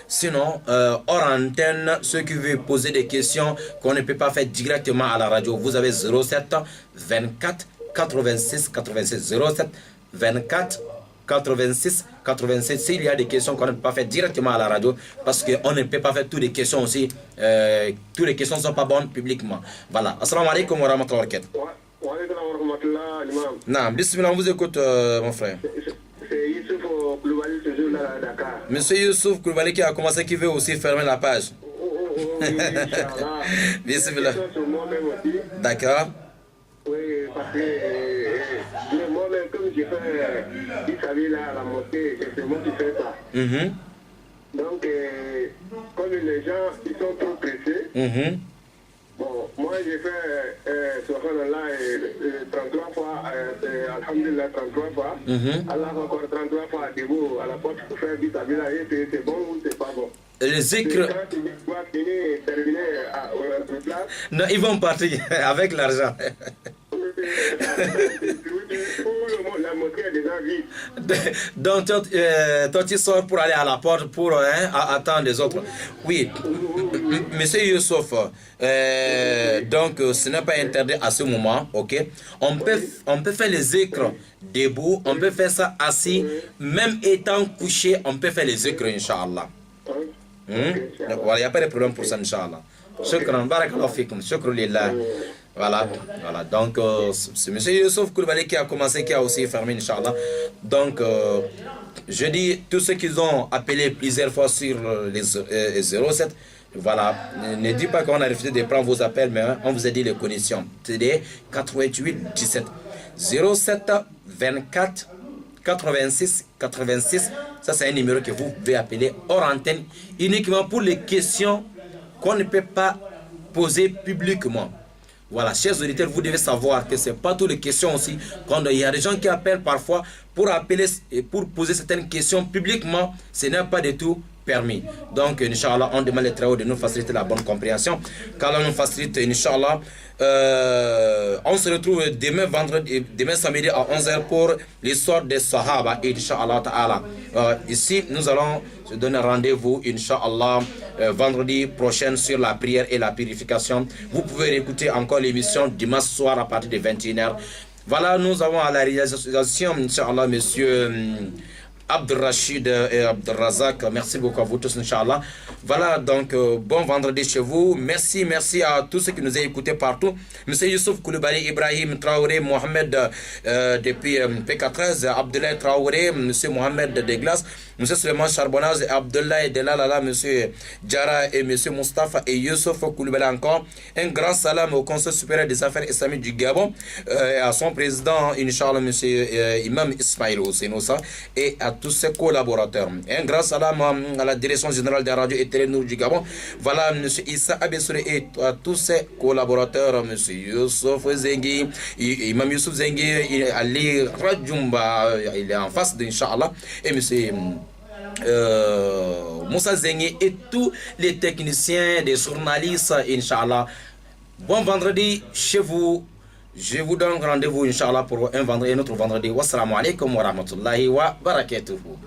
Sinon, hors antenne, ceux qui veulent poser des questions qu'on ne peut pas faire directement à la radio, vous avez 07 24 86 86 07 24 86 87. S'il y a des questions qu'on ne peut pas faire directement à la radio, parce qu'on ne peut pas faire toutes les questions aussi, toutes les questions ne sont pas bonnes publiquement. Voilà. Assalamu alaikum wa rahmatullahi wa barakatuh. Non, bismillah, on vous écoute, mon frère. C'est Youssouf Koulibaly, toujours là à Dakar. Monsieur Youssouf Koulibaly qui a commencé, qui veut aussi fermer la page. Bismillah. D'accord. Oui, parce que moi-même, comme j'ai fait 10 années là à la mosquée, c'est moi qui fais ça. Donc, comme les gens, ils sont trop pressés. Bon, moi j'ai fait Subhanallah 33 fois, Alhamdulillah 33 fois. Allah encore 33 fois debout à la porte pour faire vite à c'est bon ou c'est pas bon. Les zikr. Quand tu dois finir, terminer au place. Non, ils vont partir avec l'argent. La mosquée est déjà vide. Donc, toi, tu sors pour aller à la porte pour attendre les autres. Oui, monsieur Youssouf, donc ce n'est pas interdit à ce moment, ok? On peut faire les écrans debout, on peut faire ça assis, même étant couché, on peut faire les écrans, Inch'Allah. Voilà, il n'y a pas de problème pour ça, Inch'Allah. Shukran, barakallahu fikum, shukran lillah. Voilà, donc c'est M. Youssouf Koulibaly qui a commencé, qui a aussi fermé, Inch'Allah. Donc, je dis, tous ceux qui ont appelé plusieurs fois sur les 07, voilà, ne dites pas qu'on a refusé de prendre vos appels, mais on vous a dit les conditions. C'est des 88 17 07 24 86 86. Ça, c'est un numéro que vous pouvez appeler hors antenne, uniquement pour les questions qu'on ne peut pas poser publiquement. Voilà, chers auditeurs, vous devez savoir que ce n'est pas toutes les questions aussi. Quand il y a des gens qui appellent parfois pour appeler et pour poser certaines questions publiquement, ce n'est pas du tout permis. Donc, Inch'Allah, on demande les travaux de nous faciliter la bonne compréhension. Quand on nous facilite, Inch'Allah, on se retrouve demain samedi à 11h pour l'histoire des Sahaba, Inch'Allah Ta'ala. Ici, nous allons se donner rendez-vous, Inch'Allah, vendredi prochain sur la prière et la purification. Vous pouvez écouter encore l'émission dimanche soir à partir de 21h. Voilà, nous avons à la réalisation, Inch'Allah, monsieur Abdelrachid et Abdelrazak. Merci beaucoup à vous tous, Inch'Allah. Voilà, donc, bon vendredi chez vous. Merci à tous ceux qui nous ont écoutés partout. Monsieur Youssouf Koulibaly, Ibrahim Traoré, Mohamed depuis PK13, Abdoulaye Traoré, Monsieur Mohamed Deglas, Monsieur Suleiman Charbonaz, Abdoulaye Delalala, Monsieur Djara et Monsieur Mustafa et Youssouf Koulibaly encore. Un grand salam au Conseil supérieur des affaires islamiques du Gabon, à son président, Inch'Allah, Monsieur Imam Ismail Oussenosa, et à tous ses collaborateurs. Un grand salam à la direction générale des radios et télé du Gabon. Voilà, Monsieur Issa Abessouri et à tous ses collaborateurs, Monsieur Youssouf Zengi, Imam Youssouf Zengi, Ali Radjoumba, il est en face d'Inch'Allah, et Monsieur Moussa Zengi et tous les techniciens, des journalistes, Inch'Allah. Bon vendredi chez vous. Je vous donne rendez-vous, Inch'Allah, pour un autre vendredi. Wassalamu alaikum wa rahmatullahi wa barakatuhu.